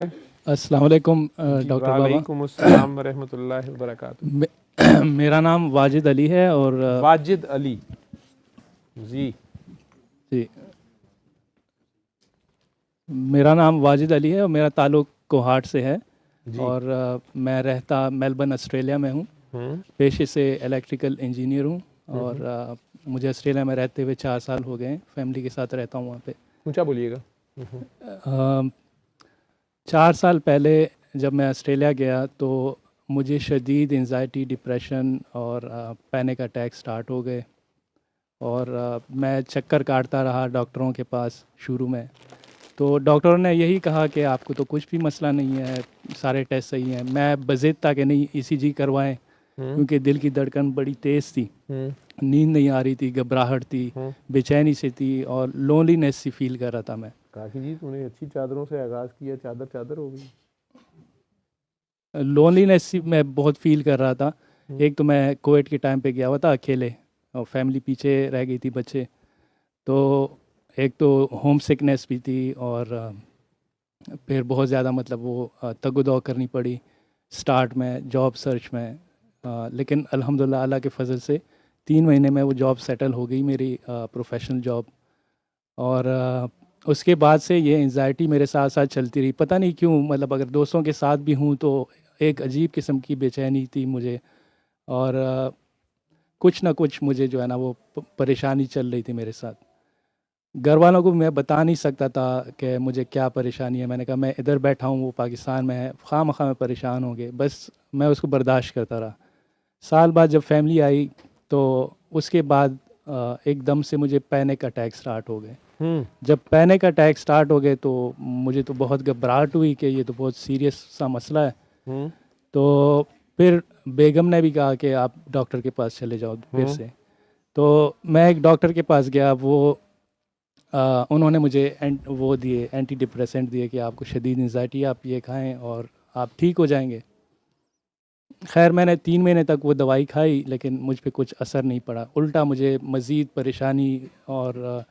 अस्सलाम वालेकुम जी, डॉक्टर बाबा। वालेकुम अस्सलाम वरहमतुल्लाहि वबरकातुहू। मेरा नाम वाजिद अली है और वाजिद अली। जी। जी, मेरा नाम वाजिद अली है और मेरा ताल्लुक़ कोहाट से है। जी। और मैं रहता मेलबर्न ऑस्ट्रेलिया में हूँ। हम्म। पेशे से इलेक्ट्रिकल इंजीनियर हूँ। हम्म। और मुझे ऑस्ट्रेलिया में रहते हुए 4 साल हो गए हैं। फैमिली के साथ रहता हूँ वहाँ पे। ऊंचा बोलिएगा। 4 साल पहले जब मैं ऑस्ट्रेलिया गया तो मुझे शदीद एंजाइटी, डिप्रेशन और पैनिक अटैक स्टार्ट हो गए। और मैं चक्कर काटता रहा डॉक्टरों के पास शुरू में। तो डॉक्टरों ने यही कहा कि आपको तो कुछ भी मसला नहीं है, सारे टेस्ट सही हैं। मैं बज़िद था कि नहीं ईसीजी करवाएं, हम्म। क्योंकि दिल की धड़कन बड़ी तेज़ थी, हम्म। नींद नहीं आ रही थी, घबराहट थी, हम्म। बेचैनी सी थी और लोनलीनेस सी फील कर रहा था मैं। काकी जी, तूने अच्छी चादरों से आगाज किया, चादर चादर हो गई। लोनलीनेस सी मैं बहुत फील कर रहा था। हम्म। एक तो मैं कोविड के टाइम पे गया हुआ था अकेले, और फैमिली पीछे रह गई थी, बच्चे। तो एक तो होम सिकनेस भी थी, और फिर बहुत ज़्यादा मतलब वो तगो करनी पड़ी स्टार्ट में जॉब सर्च में। लेकिन अल्हम्दुलिल्लाह अल्लाह के फजल से 3 महीने में वो जॉब सेटल हो गई, मेरी प्रोफेशनल जॉब। और उसके बाद से ये एंजाइटी मेरे साथ साथ चलती रही, पता नहीं क्यों। मतलब अगर दोस्तों के साथ भी हूँ तो एक अजीब किस्म की बेचैनी थी मुझे। और कुछ ना कुछ मुझे जो है ना वो परेशानी चल रही थी मेरे साथ। घर वालों को मैं बता नहीं सकता था कि मुझे क्या परेशानी है। मैंने कहा मैं इधर बैठा हूँ, वो पाकिस्तान में है, खाम में परेशान हो गए, बस मैं उसको बर्दाश्त करता रहा। साल बाद जब फैमिली आई तो उसके बाद एकदम से मुझे पैनिक अटैक स्टार्ट हो गए। हम्म। जब पैनिक अटैक स्टार्ट हो गए तो मुझे तो बहुत घबराहट हुई कि ये तो बहुत सीरियस सा मसला है। हम्म। तो फिर बेगम ने भी कहा कि आप डॉक्टर के पास चले जाओ फिर हम्म। से। तो मैं एक डॉक्टर के पास गया। वो उन्होंने मुझे वो दिए, एंटी डिप्रेसेंट दिए कि आपको शदीद एंजाइटी, आप ये खाएं और आप ठीक हो जाएंगे। खैर मैंने 3 महीने तक वो दवाई खाई, लेकिन मुझ पे कुछ असर नहीं पड़ा। उल्टा मुझे मज़ीद परेशानी और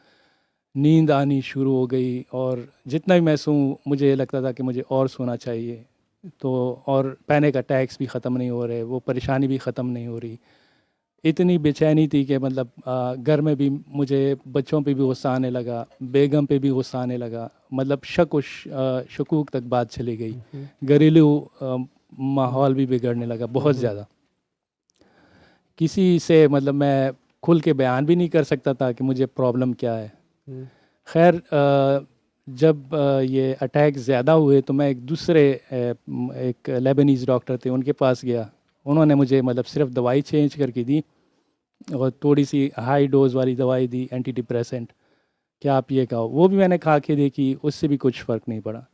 नींद आनी शुरू हो गई। और जितना भी मैं सोऊं मुझे लगता था कि मुझे और सोना चाहिए। तो और पैनिक अटैक्स भी ख़त्म नहीं हो रहे, वो परेशानी भी ख़त्म नहीं हो रही। इतनी बेचैनी थी कि मतलब घर में भी मुझे बच्चों पे भी गुस्सा आने लगा, बेगम पे भी गुस्सा आने लगा। मतलब शकूक तक बात चली गई। हम्म। घरेलू हम्म। माहौल भी बिगड़ने लगा बहुत हम्म। ज़्यादा। किसी से मतलब मैं खुल के बयान भी नहीं कर सकता था कि मुझे प्रॉब्लम क्या है। हम्म। खैर जब ये अटैक ज़्यादा हुए तो मैं एक दूसरे एक लेबनीज़ डॉक्टर थे, उनके पास गया। उन्होंने मुझे मतलब सिर्फ दवाई चेंज करके दी और थोड़ी सी हाई डोज वाली दवाई दी, एंटी डिप्रेसेंट। क्या आप ये खाओ, वो भी मैंने खा के देखी, उससे भी कुछ फ़र्क नहीं पड़ा।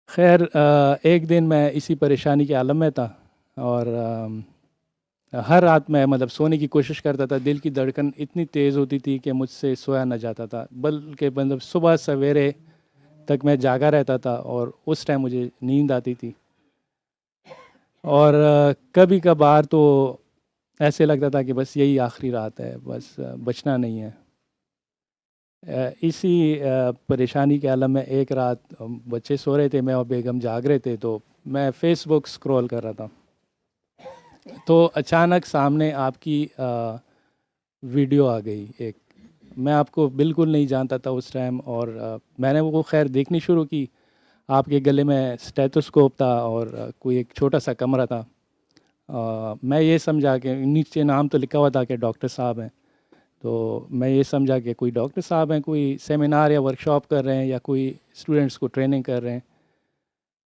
खैर एक दिन मैं इसी परेशानी के आलम में था। और हर रात मैं मतलब सोने की कोशिश करता था, दिल की धड़कन इतनी तेज़ होती थी कि मुझसे सोया न जाता था, बल्कि मतलब सुबह सवेरे तक मैं जागा रहता था और उस टाइम मुझे नींद आती थी। और कभी कभार तो ऐसे लगता था कि बस यही आखिरी रात है, बस बचना नहीं है। इसी परेशानी के आलम में एक रात बच्चे सो रहे थे, मैं और बेगम जाग रहे थे, तो मैं फ़ेसबुक स्क्रॉल कर रहा था। तो अचानक सामने आपकी वीडियो आ गई एक। मैं आपको बिल्कुल नहीं जानता था उस टाइम, और मैंने वो खैर देखनी शुरू की। आपके गले में स्टेथोस्कोप था और कोई एक छोटा सा कमरा था। मैं ये समझा कि नीचे नाम तो लिखा हुआ था कि डॉक्टर साहब हैं। तो मैं ये समझा कि कोई डॉक्टर साहब हैं, कोई सेमिनार या वर्कशॉप कर रहे हैं या कोई स्टूडेंट्स को ट्रेनिंग कर रहे हैं।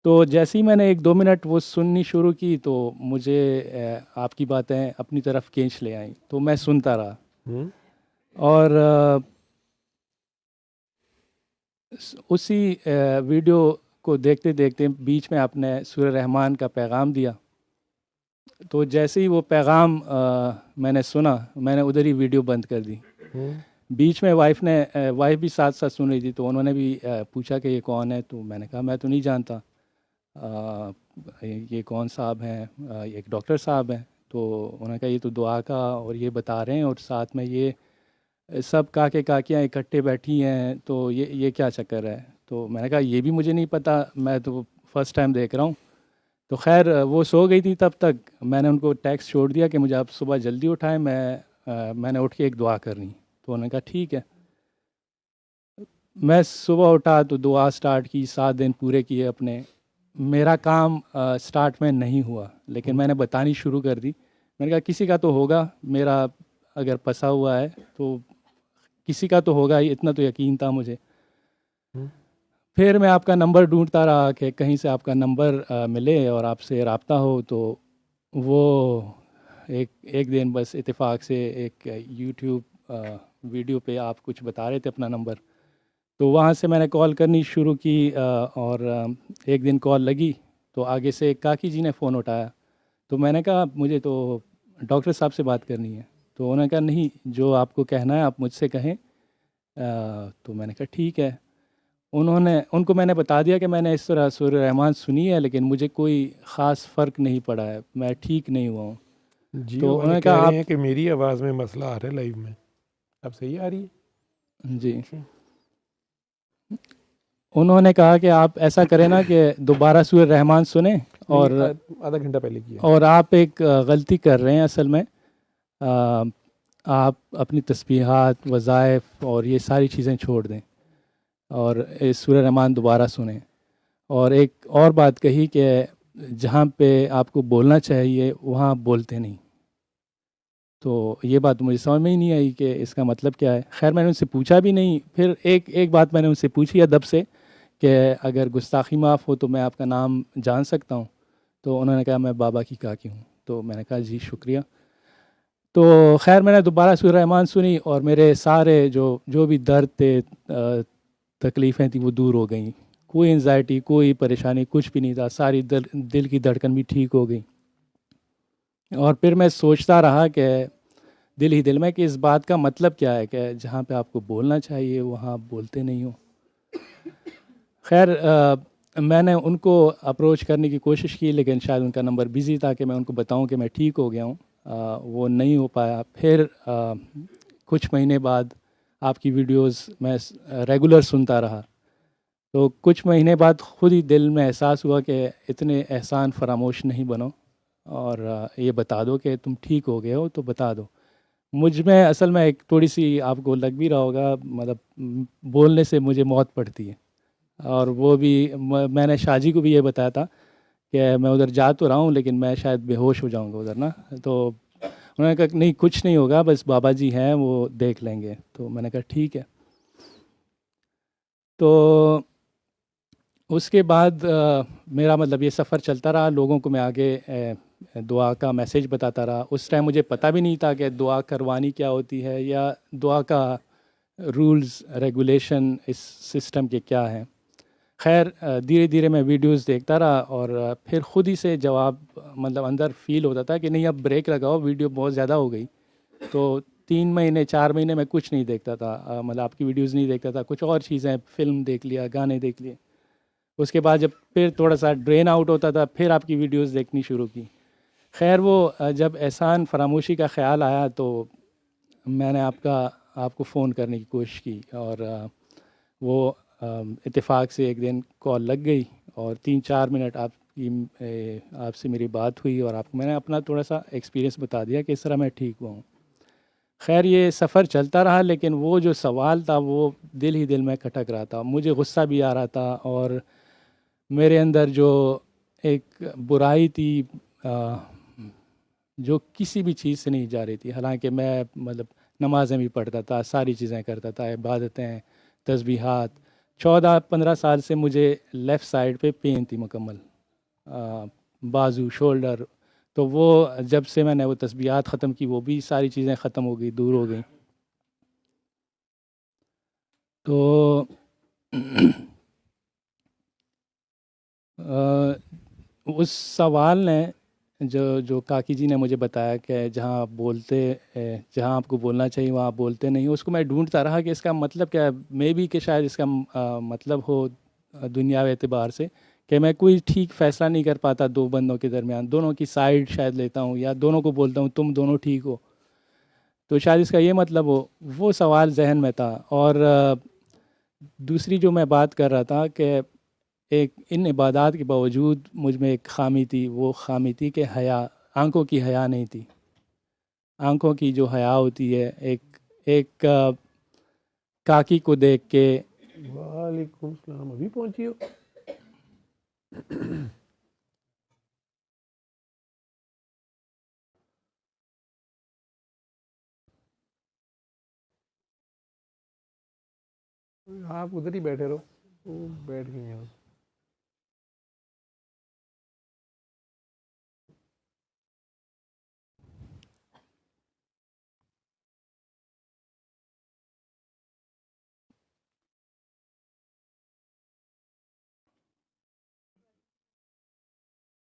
तो जैसे ही मैंने 1-2 मिनट वो सुननी शुरू की तो मुझे आपकी बातें अपनी तरफ खींच ले आई, तो मैं सुनता रहा। हम्म। और उसी वीडियो को देखते देखते बीच में आपने सूरह रहमान का पैगाम दिया। तो जैसे ही वो पैगाम मैंने सुना, मैंने उधर ही वीडियो बंद कर दी। हम्म। बीच में वाइफ भी साथ साथ सुन रही थी, तो उन्होंने भी पूछा कि ये कौन है। तो मैंने कहा मैं तो नहीं जानता, ये कौन साहब हैं। ये एक डॉक्टर साहब हैं। तो उन्होंने कहा ये तो दुआ का और ये बता रहे हैं, और साथ में ये सब काके काकियाँ इकट्ठे बैठी हैं, तो ये क्या चक्कर है। तो मैंने कहा ये भी मुझे नहीं पता, मैं तो फर्स्ट टाइम देख रहा हूँ। तो खैर वो सो गई थी तब तक, मैंने उनको टेक्स्ट छोड़ दिया कि मुझे आप सुबह जल्दी उठाएं, मैंने उठ के एक दुआ करनी। तो उन्होंने कहा ठीक है। मैं सुबह उठा तो दुआ स्टार्ट की, 7 दिन पूरे किए अपने। मेरा काम स्टार्ट में नहीं हुआ, लेकिन मैंने बतानी शुरू कर दी। मैंने कहा किसी का तो होगा, मेरा अगर फंसा हुआ है तो किसी का तो होगा ही, इतना तो यकीन था मुझे। हम्म। फिर मैं आपका नंबर ढूंढता रहा कि कहीं से आपका नंबर मिले और आपसे रब्ता हो। तो वो एक एक दिन बस इत्तेफाक से एक यूट्यूब वीडियो पे आप कुछ बता रहे थे अपना नंबर, तो वहाँ से मैंने कॉल करनी शुरू की। और एक दिन कॉल लगी तो आगे से काकी जी ने फ़ोन उठाया। तो मैंने कहा मुझे तो डॉक्टर साहब से बात करनी है। तो उन्होंने कहा नहीं, जो आपको कहना है आप मुझसे कहें। तो मैंने कहा ठीक है। उनको मैंने बता दिया कि मैंने इस तरह सूर रहमान सुनी है, लेकिन मुझे कोई ख़ास फ़र्क नहीं पड़ा है, मैं ठीक नहीं हुआ हूँ। जियो तो वाले उन्होंने कह कहा रहे आप, हैं कि मेरी आवाज़ में मसला आ रहा है लाइव में। अब सही आ रही है? जी, अच्छा। उन्होंने कहा कि आप ऐसा करें ना कि दोबारा सूर रहमान सुने। नहीं, और आधा घंटा पहले किया। और आप एक गलती कर रहे हैं असल में। आ, आप अपनी तस्बीहात, वज़ाइफ और ये सारी चीज़ें छोड़ दें और इस सूरह रहमान दोबारा सुनें। और एक और बात कही कि जहाँ पे आपको बोलना चाहिए वहाँ बोलते नहीं। तो ये बात मुझे समझ में ही नहीं आई कि इसका मतलब क्या है। खैर मैंने उनसे पूछा भी नहीं। फिर एक एक बात मैंने उनसे पूछी अदब से कि अगर गुस्ताखी माफ़ हो तो मैं आपका नाम जान सकता हूँ। तो उन्होंने कहा मैं बाबा की काकी हूँ। तो मैंने कहा जी शुक्रिया। तो खैर मैंने दोबारा सूरह रहमान सुनी और मेरे सारे जो जो भी दर्द थे, तकलीफ़ें थी, वो दूर हो गई। कोई एंजाइटी, कोई परेशानी, कुछ भी नहीं था। सारी दिल की धड़कन भी ठीक हो गई। और फिर मैं सोचता रहा कि दिल ही दिल में कि इस बात का मतलब क्या है कि जहाँ पे आपको बोलना चाहिए वहाँ आप बोलते नहीं हो। खैर मैंने उनको अप्रोच करने की कोशिश की, लेकिन शायद उनका नंबर बिज़ी था कि मैं उनको बताऊं कि मैं ठीक हो गया हूं। वो नहीं हो पाया। फिर कुछ महीने बाद आपकी वीडियोस मैं रेगुलर सुनता रहा। तो कुछ महीने बाद खुद ही दिल में एहसास हुआ कि इतने एहसान फरामोश नहीं बनो और ये बता दो कि तुम ठीक हो गए हो, तो बता दो। मुझ में असल में एक थोड़ी सी, आपको लग भी रहा होगा, मतलब बोलने से मुझे मौत पड़ती है। और वो भी मैंने शाहजी को भी ये बताया था कि मैं उधर जा तो रहा हूँ लेकिन मैं शायद बेहोश हो जाऊँगा उधर ना। तो उन्होंने कहा नहीं कुछ नहीं होगा, बस बाबा जी हैं वो देख लेंगे। तो मैंने कहा ठीक है। तो उसके बाद मेरा मतलब ये सफ़र चलता रहा। लोगों को मैं आगे दुआ का मैसेज बताता रहा। उस टाइम मुझे पता भी नहीं था कि दुआ करवानी क्या होती है या दुआ का रूल्स रेगुलेशन इस सिस्टम के क्या हैं। खैर धीरे धीरे मैं वीडियोस देखता रहा और फिर ख़ुद ही से जवाब, मतलब अंदर फील होता था कि नहीं अब ब्रेक लगाओ, वीडियो बहुत ज़्यादा हो गई। तो 3 महीने 4 महीने मैं कुछ नहीं देखता था, मतलब आपकी वीडियोस नहीं देखता था, कुछ और चीज़ें, फ़िल्म देख लिया, गाने देख लिए। उसके बाद जब फिर थोड़ा सा ड्रेन आउट होता था फिर आपकी वीडियोस देखनी शुरू की। खैर वो जब एहसान फरामोशी का ख़्याल आया तो मैंने आपको फ़ोन करने की कोशिश की और वो इत्तेफाक से एक दिन कॉल लग गई और 3-4 मिनट आपसे मेरी बात हुई और आपको मैंने अपना थोड़ा सा एक्सपीरियंस बता दिया कि इस तरह मैं ठीक हुआ हूँ। खैर ये सफ़र चलता रहा, लेकिन वो जो सवाल था वो दिल ही दिल में खटक रहा था। मुझे गुस्सा भी आ रहा था और मेरे अंदर जो एक बुराई थी आ, जो किसी भी चीज़ से नहीं जा रही थी। हालांकि मैं मतलब नमाज़ें भी पढ़ता था, सारी चीज़ें करता था, इबादतें, तस्बीहात। 14-15 साल से मुझे लेफ़्ट साइड पे पेन थी मुकम्मल, बाजू, शोल्डर। तो वो जब से मैंने वो तस्बीहात ख़त्म की वो भी सारी चीज़ें ख़त्म हो गई, दूर हो गई। तो उस सवाल ने, जो जो काकी जी ने मुझे बताया कि जहाँ आपको बोलना चाहिए वहाँ आप बोलते नहीं हो, उसको मैं ढूंढता रहा कि इसका मतलब क्या है। मे बी कि शायद इसका मतलब हो दुनियावी एतबार से कि मैं कोई ठीक फ़ैसला नहीं कर पाता दो बंदों के दरमियान, दोनों की साइड शायद लेता हूँ या दोनों को बोलता हूँ तुम दोनों ठीक हो। तो शायद इसका ये मतलब हो। वो सवाल जहन में था। और दूसरी जो मैं बात कर रहा था कि एक इन इबादत के बावजूद मुझ में एक खामी थी, वो खामी थी कि हया, आंखों की हया नहीं थी। आंखों की जो हया होती है, एक एक काकी को देख के। वालेकुम सलाम, अभी पहुंची हो? आप उधर ही बैठे रहो, वो बैठ गई यहाँ।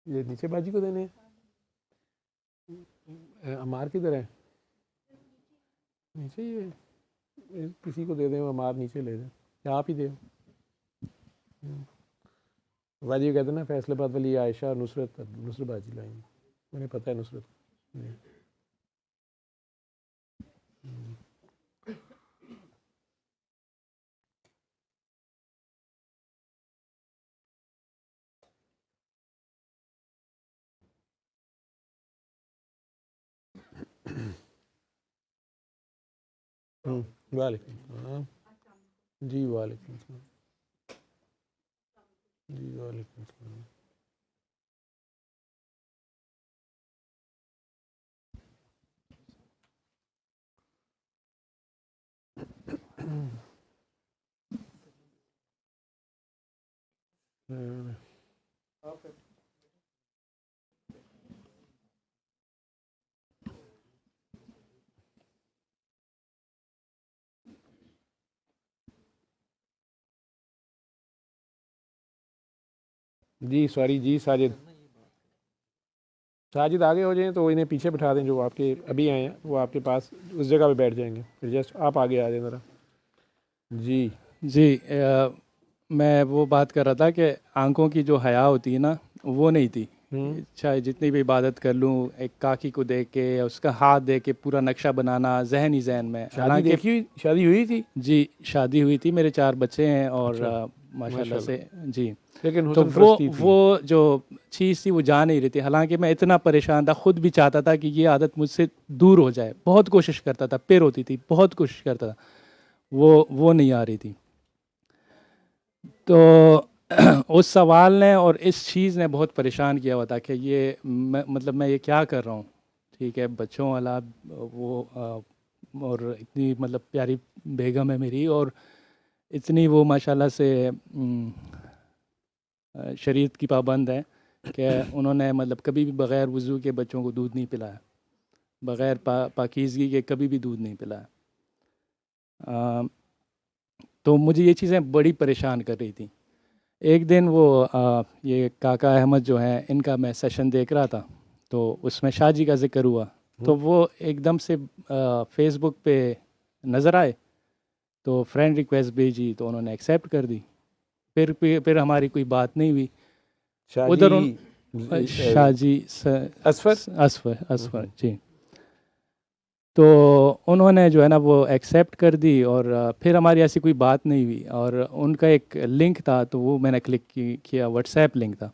ये नीचे बाजी को देने हैं। अमार किधर है? नीचे ही है। किसी को दे दें, अमार नीचे ले जाए, या आप ही दे। बाजी कहते हैं ना, फैसलाबाद वाली आयशा और नुसरत, नुसरत बाजी लाएंगे, मुझे पता है नुसरत। वालेकुम सलाम जी, वालेकुम सलाम जी, वालेकुम सलाम। जी सॉरी जी, साजिद साजिद आगे हो जाएं तो इन्हें पीछे बिठा दें, जो आपके अभी आए हैं वो आपके पास उस जगह पे बैठ जाएंगे, फिर जस्ट आप आगे आ जाए ज़रा। जी जी, मैं वो बात कर रहा था कि आंखों की जो हया होती है ना, वो नहीं थी। चाहे जितनी भी इबादत कर लूँ, एक काकी को देख के या उसका हाथ देख के पूरा नक्शा बनाना जहन ही जहन में। शादी हालांकि देखी हुई, शादी हुई थी? जी, शादी हुई थी, मेरे 4 बच्चे हैं और अच्छा, माशाल्लाह माशाल्लाह। से। जी, लेकिन तो हुस्न परस्ती थी। वो जो चीज़ थी वो जा नहीं रही थी। हालांकि मैं इतना परेशान था, खुद भी चाहता था कि ये आदत मुझसे दूर हो जाए, बहुत कोशिश करता था, पैर होती थी, बहुत कोशिश करता था, वो नहीं आ रही थी। तो उस सवाल ने और इस चीज़ ने बहुत परेशान किया हुआ था कि मतलब मैं ये क्या कर रहा हूँ। ठीक है, बच्चों वाला वो और इतनी मतलब प्यारी बेगम है मेरी, और इतनी वो माशाल्लाह से शरीयत की पाबंद है कि उन्होंने मतलब कभी भी बग़ैर वज़ू के बच्चों को दूध नहीं पिलाया, बग़ैर पाकीज़गी के कभी भी दूध नहीं पिलाया। तो मुझे ये चीज़ें बड़ी परेशान कर रही थी। एक दिन वो ये काका अहमद जो हैं, इनका मैं सेशन देख रहा था, तो उसमें शाहजी का ज़िक्र हुआ, तो वो एकदम से फेसबुक पे नज़र आए, तो फ्रेंड रिक्वेस्ट भेजी, तो उन्होंने एक्सेप्ट कर दी। फिर हमारी कोई बात नहीं हुई। शादी उधर उन शाहजी असफर। असफर असफर जी। तो उन्होंने जो है ना वो एक्सेप्ट कर दी, और फिर हमारी ऐसी कोई बात नहीं हुई। और उनका एक लिंक था, तो वो मैंने किया, व्हाट्सएप लिंक था।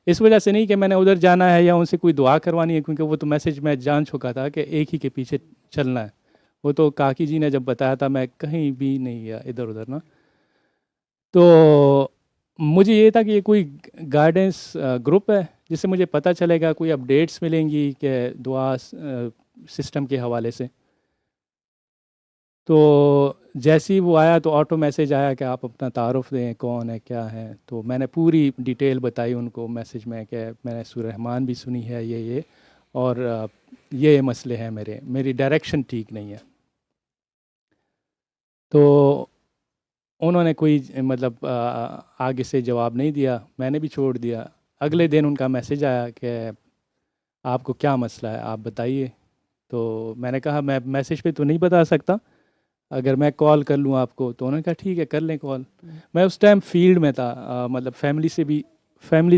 इस वजह से नहीं कि मैंने उधर जाना है या उनसे कोई दुआ करवानी है, क्योंकि वो तो मैसेज मैं जान चुका था कि एक ही के पीछे चलना है। वो तो काकी जी ने जब बताया था, मैं कहीं भी नहीं गया इधर उधर ना। तो मुझे ये था कि ये कोई गाइडेंस ग्रुप है जिससे मुझे पता चलेगा, कोई अपडेट्स मिलेंगी कि दुआ सिस्टम के हवाले से। तो जैसे ही वो आया तो ऑटो मैसेज आया कि आप अपना तारुफ़ दें, कौन है, क्या है। तो मैंने पूरी डिटेल बताई उनको मैसेज में कि मैंने सूरह रहमान भी सुनी है, ये और ये मसले हैं, मेरी डायरेक्शन ठीक नहीं है। तो उन्होंने कोई मतलब आगे से जवाब नहीं दिया, मैंने भी छोड़ दिया। अगले दिन उनका मैसेज आया कि आपको क्या मसला है, आप बताइए। तो मैंने कहा मैं मैसेज पे तो नहीं बता सकता, अगर मैं कॉल कर लूँ आपको। तो उन्होंने कहा ठीक है, कर लें कॉल। मैं उस टाइम फील्ड में था, मतलब फैमिली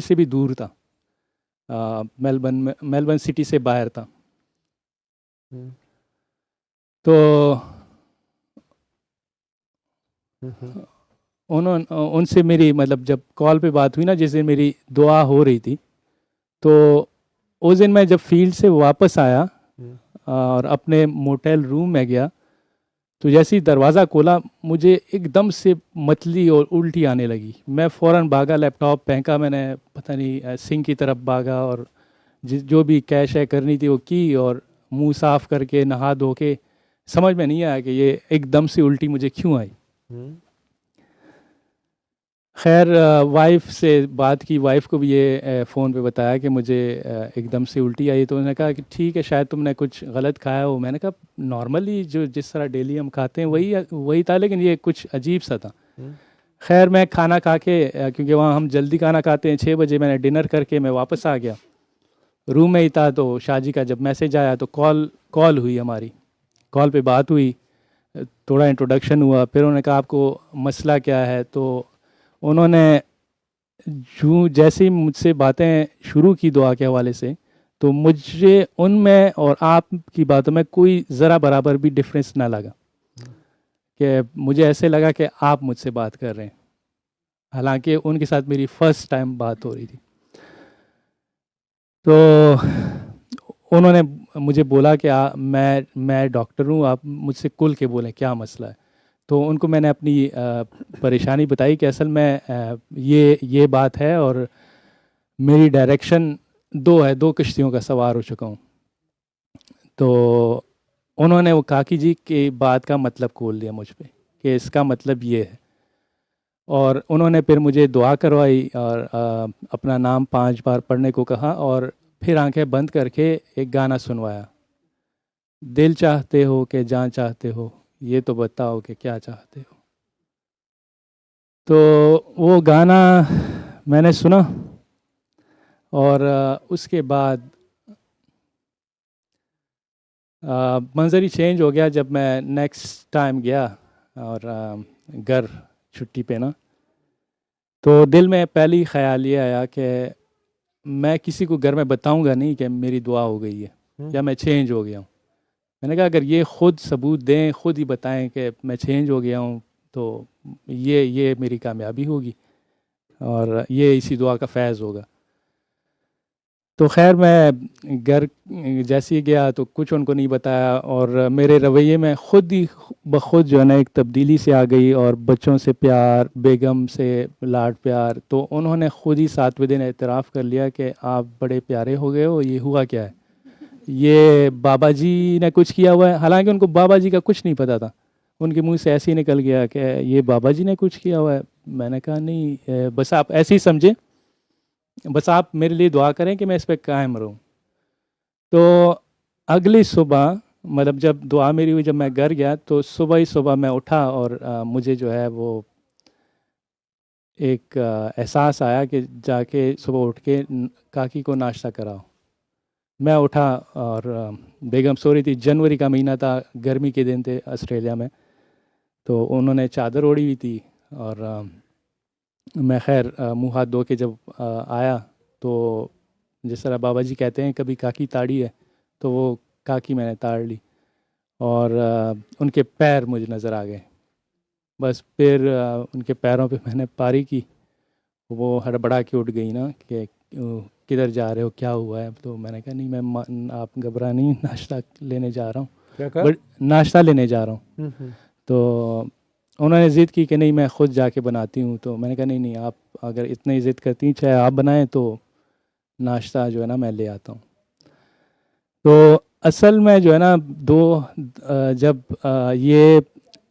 से भी दूर था, मेलबर्न सिटी से बाहर था। तो उनसे मेरी मतलब जब कॉल पे बात हुई ना, जिस दिन मेरी दुआ हो रही थी, तो उस दिन मैं जब फील्ड से वापस आया और अपने मोटेल रूम में गया, तो जैसे ही दरवाज़ा खोला मुझे एकदम से मतली और उल्टी आने लगी। मैं फ़ौरन भागा, लैपटॉप फेंका मैंने, पता नहीं सिंक की तरफ भागा, और जो भी कैश है करनी थी वो की, और मुंह साफ़ करके नहा धो के समझ में नहीं आया कि ये एकदम से उल्टी मुझे क्यों आई। खैर वाइफ से बात की, वाइफ को भी ये फ़ोन पे बताया कि मुझे एकदम से उल्टी आई, तो उन्होंने कहा कि ठीक है शायद तुमने कुछ गलत खाया हो। मैंने कहा नॉर्मली जो जिस तरह डेली हम खाते हैं वही वही था, लेकिन ये कुछ अजीब सा था। खैर मैं खाना खा के, क्योंकि वहाँ हम जल्दी खाना खाते हैं, 6 बजे मैंने डिनर करके मैं वापस आ गया, रूम में ही था। तो शाहजी का जब मैसेज आया तो कॉल हुई, हमारी कॉल पे बात हुई, थोड़ा इंट्रोडक्शन हुआ। फिर उन्होंने कहा आपको मसला क्या है, तो उन्होंने जो जैसे ही मुझसे बातें शुरू की दुआ के हवाले से, तो मुझे उनमें और आपकी बातों में कोई ज़रा बराबर भी डिफरेंस ना लगा, कि मुझे ऐसे लगा कि आप मुझसे बात कर रहे हैं, हालांकि उनके साथ मेरी फ़र्स्ट टाइम बात हो रही थी। तो उन्होंने मुझे बोला कि मैं डॉक्टर हूँ, आप मुझसे खुल के बोलें क्या मसला है। तो उनको मैंने अपनी परेशानी बताई कि असल में ये बात है, और मेरी डायरेक्शन दो कश्तियों का सवार हो चुका हूँ। तो उन्होंने वो काकी जी की बात का मतलब खोल दिया मुझ पे कि इसका मतलब ये है, और उन्होंने फिर मुझे दुआ करवाई और अपना नाम 5 बार पढ़ने को कहा, और फिर आंखें बंद करके एक गाना सुनवाया, दिल चाहते हो कि जान चाहते हो, ये तो बताओ कि क्या चाहते हो। तो वो गाना मैंने सुना, और उसके बाद मंजर ही चेंज हो गया। जब मैं नेक्स्ट टाइम गया और घर छुट्टी पे ना, तो दिल में पहली ख्याल ये आया कि मैं किसी को घर में बताऊंगा नहीं कि मेरी दुआ हो गई है या मैं चेंज हो गया हूँ। मैंने कहा अगर ये खुद सबूत दें, खुद ही बताएं कि मैं चेंज हो गया हूँ, तो ये मेरी कामयाबी होगी और ये इसी दुआ का फैज़ होगा। तो खैर मैं घर जैसे ही गया तो कुछ उनको नहीं बताया, और मेरे रवैये में ख़ुद ही बखुद जो है ना एक तब्दीली से आ गई, और बच्चों से प्यार, बेगम से लाड प्यार। तो उन्होंने ख़ुद ही 7वें दिन एतराफ़ कर लिया कि आप बड़े प्यारे हो गए हो, ये हुआ क्या है, ये बाबा जी ने कुछ किया हुआ है। हालांकि उनको बाबा जी का कुछ नहीं पता था, उनके मुंह से ऐसे ही निकल गया कि ये बाबा जी ने कुछ किया हुआ है। मैंने कहा नहीं, बस आप ऐसे ही समझें, बस आप मेरे लिए दुआ करें कि मैं इस पर कायम रहूं। तो अगली सुबह मतलब जब दुआ मेरी हुई, जब मैं घर गया तो सुबह ही सुबह मैं उठा, और मुझे जो है वो एक एहसास आया कि जाके सुबह उठ के काकी को नाश्ता कराओ। मैं उठा और बेगम सो रही थी, जनवरी का महीना था, गर्मी के दिन थे ऑस्ट्रेलिया में, तो उन्होंने चादर ओढ़ी हुई थी। और मैं खैर मुँह हाथ धो के जब आया, तो जिस तरह बाबा जी कहते हैं कभी काकी ताड़ी है, तो वो काकी मैंने ताड़ ली, और उनके पैर मुझे नज़र आ गए। बस फिर उनके पैरों पे मैंने पारी की, वो हड़बड़ा के उठ गई ना कि किधर जा रहे हो, क्या हुआ है। तो मैंने कहा नहीं मैं आप घबरा नहीं, नाश्ता लेने जा रहा हूँ, बट नाश्ता लेने जा रहा हूँ। तो उन्होंने ज़िद की कि नहीं मैं ख़ुद जाके बनाती हूँ। तो मैंने कहा नहीं नहीं, आप अगर इतनी ज़िद करती हैं, चाहे आप बनाएं, तो नाश्ता जो है ना मैं ले आता हूँ। तो असल में जो है ना जब ये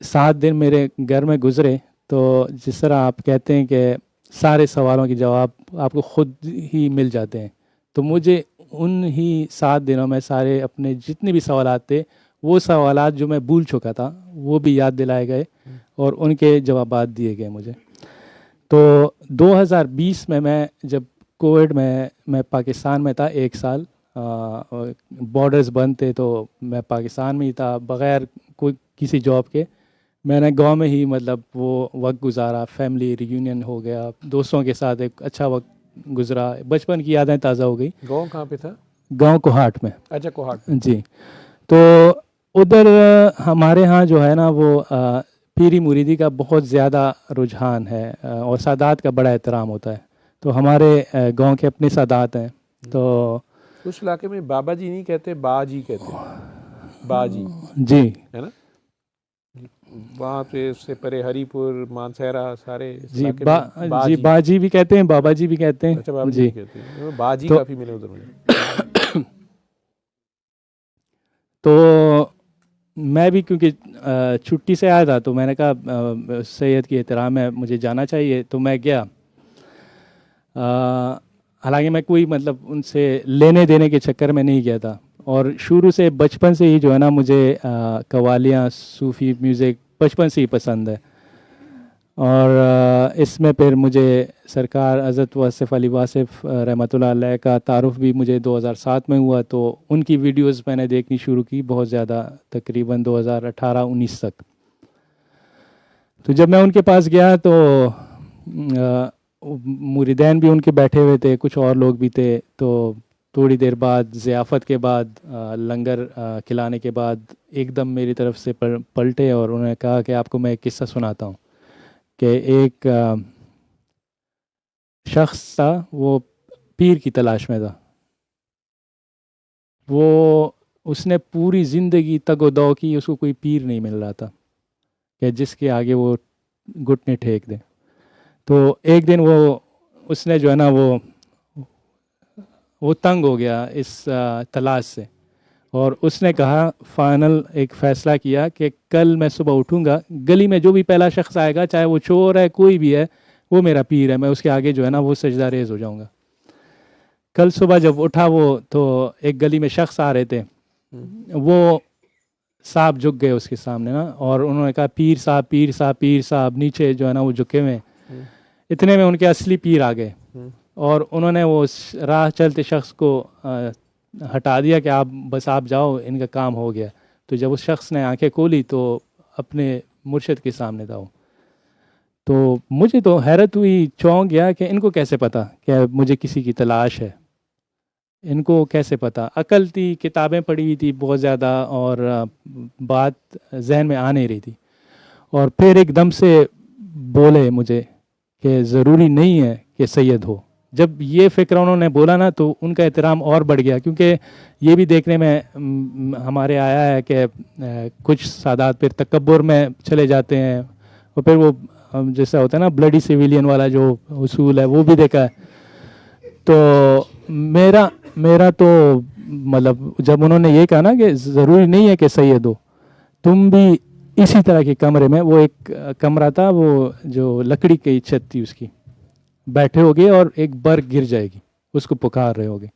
7 दिन मेरे घर में गुज़रे, तो जिस तरह आप कहते हैं कि सारे सवालों के जवाब आपको ख़ुद ही मिल जाते हैं, तो मुझे उन ही 7 दिनों में सारे अपने जितने भी सवालात थे, वो सवालात जो मैं भूल चुका था वो भी याद दिलाए गए और उनके जवाबात दिए गए मुझे। तो 2020 में मैं जब कोविड में मैं पाकिस्तान में था 1 साल, बॉर्डर्स बंद थे, तो मैं पाकिस्तान में ही था बग़ैर कोई किसी जॉब के। मैंने गांव में ही मतलब वो वक्त गुजारा, फैमिली रियूनियन हो गया, दोस्तों के साथ एक अच्छा वक्त गुजरा, बचपन की यादें ताज़ा हो गई। गांव कहाँ पे था? गांव कोहाट में। अच्छा, कोहाट जी। तो उधर हमारे यहाँ जो है ना वो पीरी मुरीदी का बहुत ज़्यादा रुझान है और सादात का बड़ा एहतराम होता है। तो हमारे गांव के अपने सादात हैं, तो उस इलाके में बाबा जी नहीं कहते, बाजी कहते हैं, बाजी, जी है ना? वहाँ पे उससे परे हरीपुर, मानसहरा, सारे इस जी इलाके में जी बाजी। बाजी भी कहते हैं, बाबा जी भी कहते हैं। अच्छा, बाबा जी जी भी कहते हैं, बाजी तो काफ़ी मिले उधर मुझे। तो मैं भी क्योंकि छुट्टी से आया था, तो मैंने कहा सैयद की एहतराम है, मुझे जाना चाहिए, तो मैं गया। हालांकि मैं कोई मतलब उनसे लेने देने के चक्कर में नहीं गया था, और शुरू से बचपन से ही जो है ना, मुझे कवालियाँ, सूफ़ी म्यूज़िक बचपन से ही पसंद है। और इसमें फिर मुझे सरकार हज़रत वासिफ़ अली वासिफ़ रहमतुल्लाह अलैह का तारुफ़ भी मुझे 2007 में हुआ, तो उनकी वीडियोस मैंने देखनी शुरू की बहुत ज़्यादा, तकरीबन 2018-19 तक। तो जब मैं उनके पास गया तो मुरीदैन भी उनके बैठे हुए थे, कुछ और लोग भी थे। तो थोड़ी देर बाद ज़ियाफ़त के बाद, लंगर खिलाने के बाद, एकदम मेरी तरफ से पलटे और उन्होंने कहा कि आपको मैं एक किस्सा सुनाता हूँ कि एक शख्स था, वो पीर की तलाश में था। वो उसने पूरी ज़िंदगी तगो-दो की, उसको कोई पीर नहीं मिल रहा था कि जिसके आगे वो घुटने टेक दे। तो एक दिन उसने जो है ना, वो तंग हो गया इस तलाश से, और उसने कहा, फाइनल एक फ़ैसला किया कि कल मैं सुबह उठूँगा, गली में जो भी पहला शख्स आएगा, चाहे वो चोर है, कोई भी है, वो मेरा पीर है, मैं उसके आगे जो है ना, वो सजदा रेज़ हो जाऊँगा। कल सुबह जब उठा वो, तो एक गली में शख्स आ रहे थे, वो साहब झुक गए उसके सामने ना, और उन्होंने कहा, पीर साहब, पीर साहब, पीर साहब। नीचे जो है ना, वो झुके हुए। इतने में उनके असली पीर आ गए, और उन्होंने वो राह चलते शख्स को हटा दिया कि आप जाओ, इनका काम हो गया। तो जब उस शख्स ने आंखें खोली, तो अपने मुर्शिद के सामने था वो। तो मुझे तो हैरत हुई, चौंक गया कि इनको कैसे पता कि मुझे किसी की तलाश है, इनको कैसे पता। अकल थी, किताबें पढ़ी हुई थी बहुत ज़्यादा, और बात जहन में आ नहीं रही थी। और फिर एकदम से बोले मुझे कि ज़रूरी नहीं है कि सैयद हो। जब ये फ़िक्र उन्होंने बोला ना, तो उनका एहतराम और बढ़ गया, क्योंकि ये भी देखने में हमारे आया है कि कुछ सादात फिर तकब्बुर में चले जाते हैं, और फिर वो जैसा होता है ना, ब्लडी सिविलियन वाला जो उसूल है, वो भी देखा है। तो मेरा तो मतलब, जब उन्होंने ये कहा ना कि ज़रूरी नहीं है कि सैयद हो, तुम भी इसी तरह के कमरे में, वो एक कमरा था, वो जो लकड़ी की छत थी उसकी, बैठे होगे और एक बर्ग गिर जाएगी, उसको पुकार रहे होगे।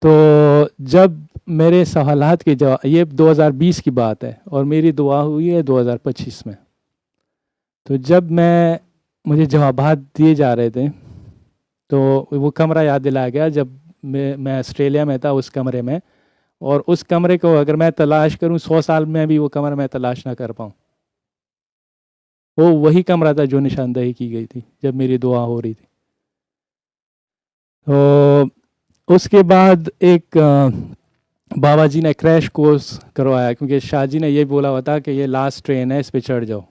तो जब मेरे सवालात के जवाब, ये 2020 की बात है, और मेरी दुआ हुई है 2025 में। तो जब मुझे जवाबात दिए जा रहे थे, तो वो कमरा याद दिलाया गया जब मैं ऑस्ट्रेलिया में था, उस कमरे में। और उस कमरे को अगर मैं तलाश करूं 100 साल में भी वो कमरा मैं तलाश ना कर पाऊं। वो वही कमरा था जो निशानदेही की गई थी जब मेरी दुआ हो रही थी। तो उसके बाद एक बाबा जी ने क्रैश कोर्स करवाया, क्योंकि शाह जी ने ये बोला हुआ था कि ये लास्ट ट्रेन है, इस पे चढ़ जाओ।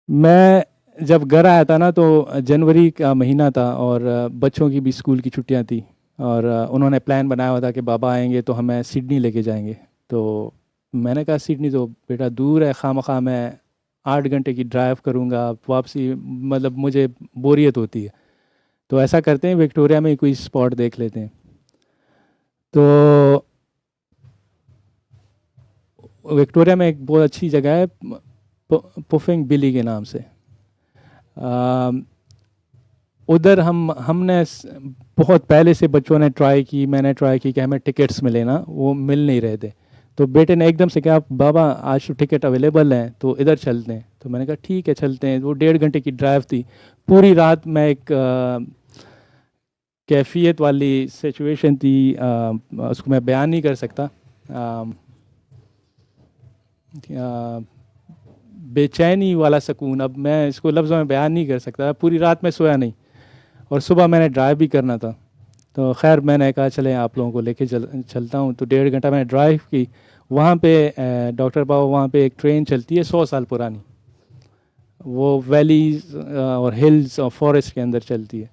मैं जब घर आया था ना, तो जनवरी का महीना था, और बच्चों की भी स्कूल की छुट्टियां थी, और उन्होंने प्लान बनाया हुआ था कि बाबा आएंगे तो हमें सिडनी लेके जाएंगे। तो मैंने कहा, सिडनी तो बेटा दूर है, खामखा मैं 8 घंटे की ड्राइव करूँगा वापसी, मतलब मुझे बोरियत होती है। तो ऐसा करते हैं, विक्टोरिया में ही कोई स्पॉट देख लेते हैं। तो विक्टोरिया में एक बहुत अच्छी जगह है, पुफिंग बिली के नाम से। उधर हमने बहुत पहले से बच्चों ने ट्राई की, मैंने ट्राई की कि हमें टिकट्स मिले ना, वो मिल नहीं रहे थे। तो बेटे ने एकदम से कहा, बाबा आज तो टिकट अवेलेबल हैं, तो इधर चलते हैं। तो मैंने कहा ठीक है, चलते हैं। वो 1.5 घंटे की ड्राइव थी। पूरी रात मैं एक कैफियत वाली सिचुएशन थी, उसको मैं बयान नहीं कर सकता। बेचैनी वाला सुकून, अब मैं इसको लफ्ज़ों में बयान नहीं कर सकता। पूरी रात में सोया नहीं, और सुबह मैंने ड्राइव भी करना था। तो खैर मैंने कहा चले आप लोगों को लेके चलता हूँ। तो 1.5 घंटा मैंने ड्राइव की, वहाँ पे डॉक्टर बाबू वहाँ पे एक ट्रेन चलती है 100 साल पुरानी, वो वैलीज और हिल्स और फॉरेस्ट के अंदर चलती है।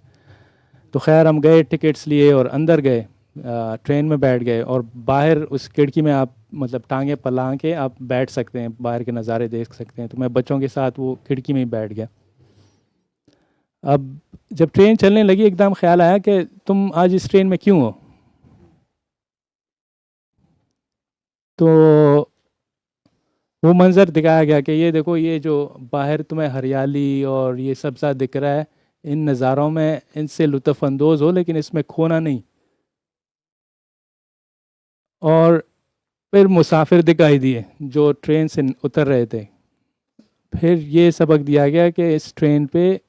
तो खैर हम गए, टिकट्स लिए और अंदर गए, ट्रेन में बैठ गए, और बाहर उस खिड़की में आप मतलब टांगे फैला के आप बैठ सकते हैं, बाहर के नज़ारे देख सकते हैं। तो मैं बच्चों के साथ वो खिड़की में ही बैठ गया। अब जब ट्रेन चलने लगी एकदम ख्याल आया कि तुम आज इस ट्रेन में क्यों हो। तो वो मंज़र दिखाया गया कि ये देखो, ये जो बाहर तुम्हें हरियाली और ये सब्ज़ा दिख रहा है, इन नज़ारों में इनसे लुत्फ़ अंदोज़ हो, लेकिन इसमें खोना नहीं। और फिर मुसाफिर दिखाई दिए जो ट्रेन से उतर रहे थे। फिर ये सबक दिया गया कि इस ट्रेन पे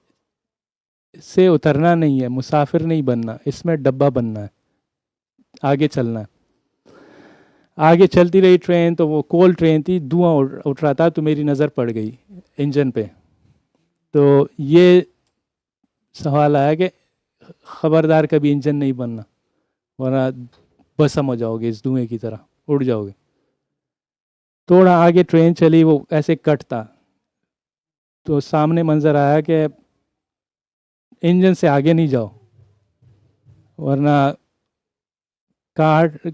से उतरना नहीं है, मुसाफिर नहीं बनना, इसमें डब्बा बनना है, आगे चलना है। आगे चलती रही ट्रेन, तो वो कोल ट्रेन थी, धुआं उठ रहा था, तो मेरी नज़र पड़ गई इंजन पे। तो ये सवाल आया कि ख़बरदार कभी इंजन नहीं बनना, वरना भस्म हो जाओगे, इस धुएं की तरह उड़ जाओगे। थोड़ा आगे ट्रेन चली, वो ऐसे कटता, तो सामने मंजर आया कि इंजन से आगे नहीं जाओ, वरना काट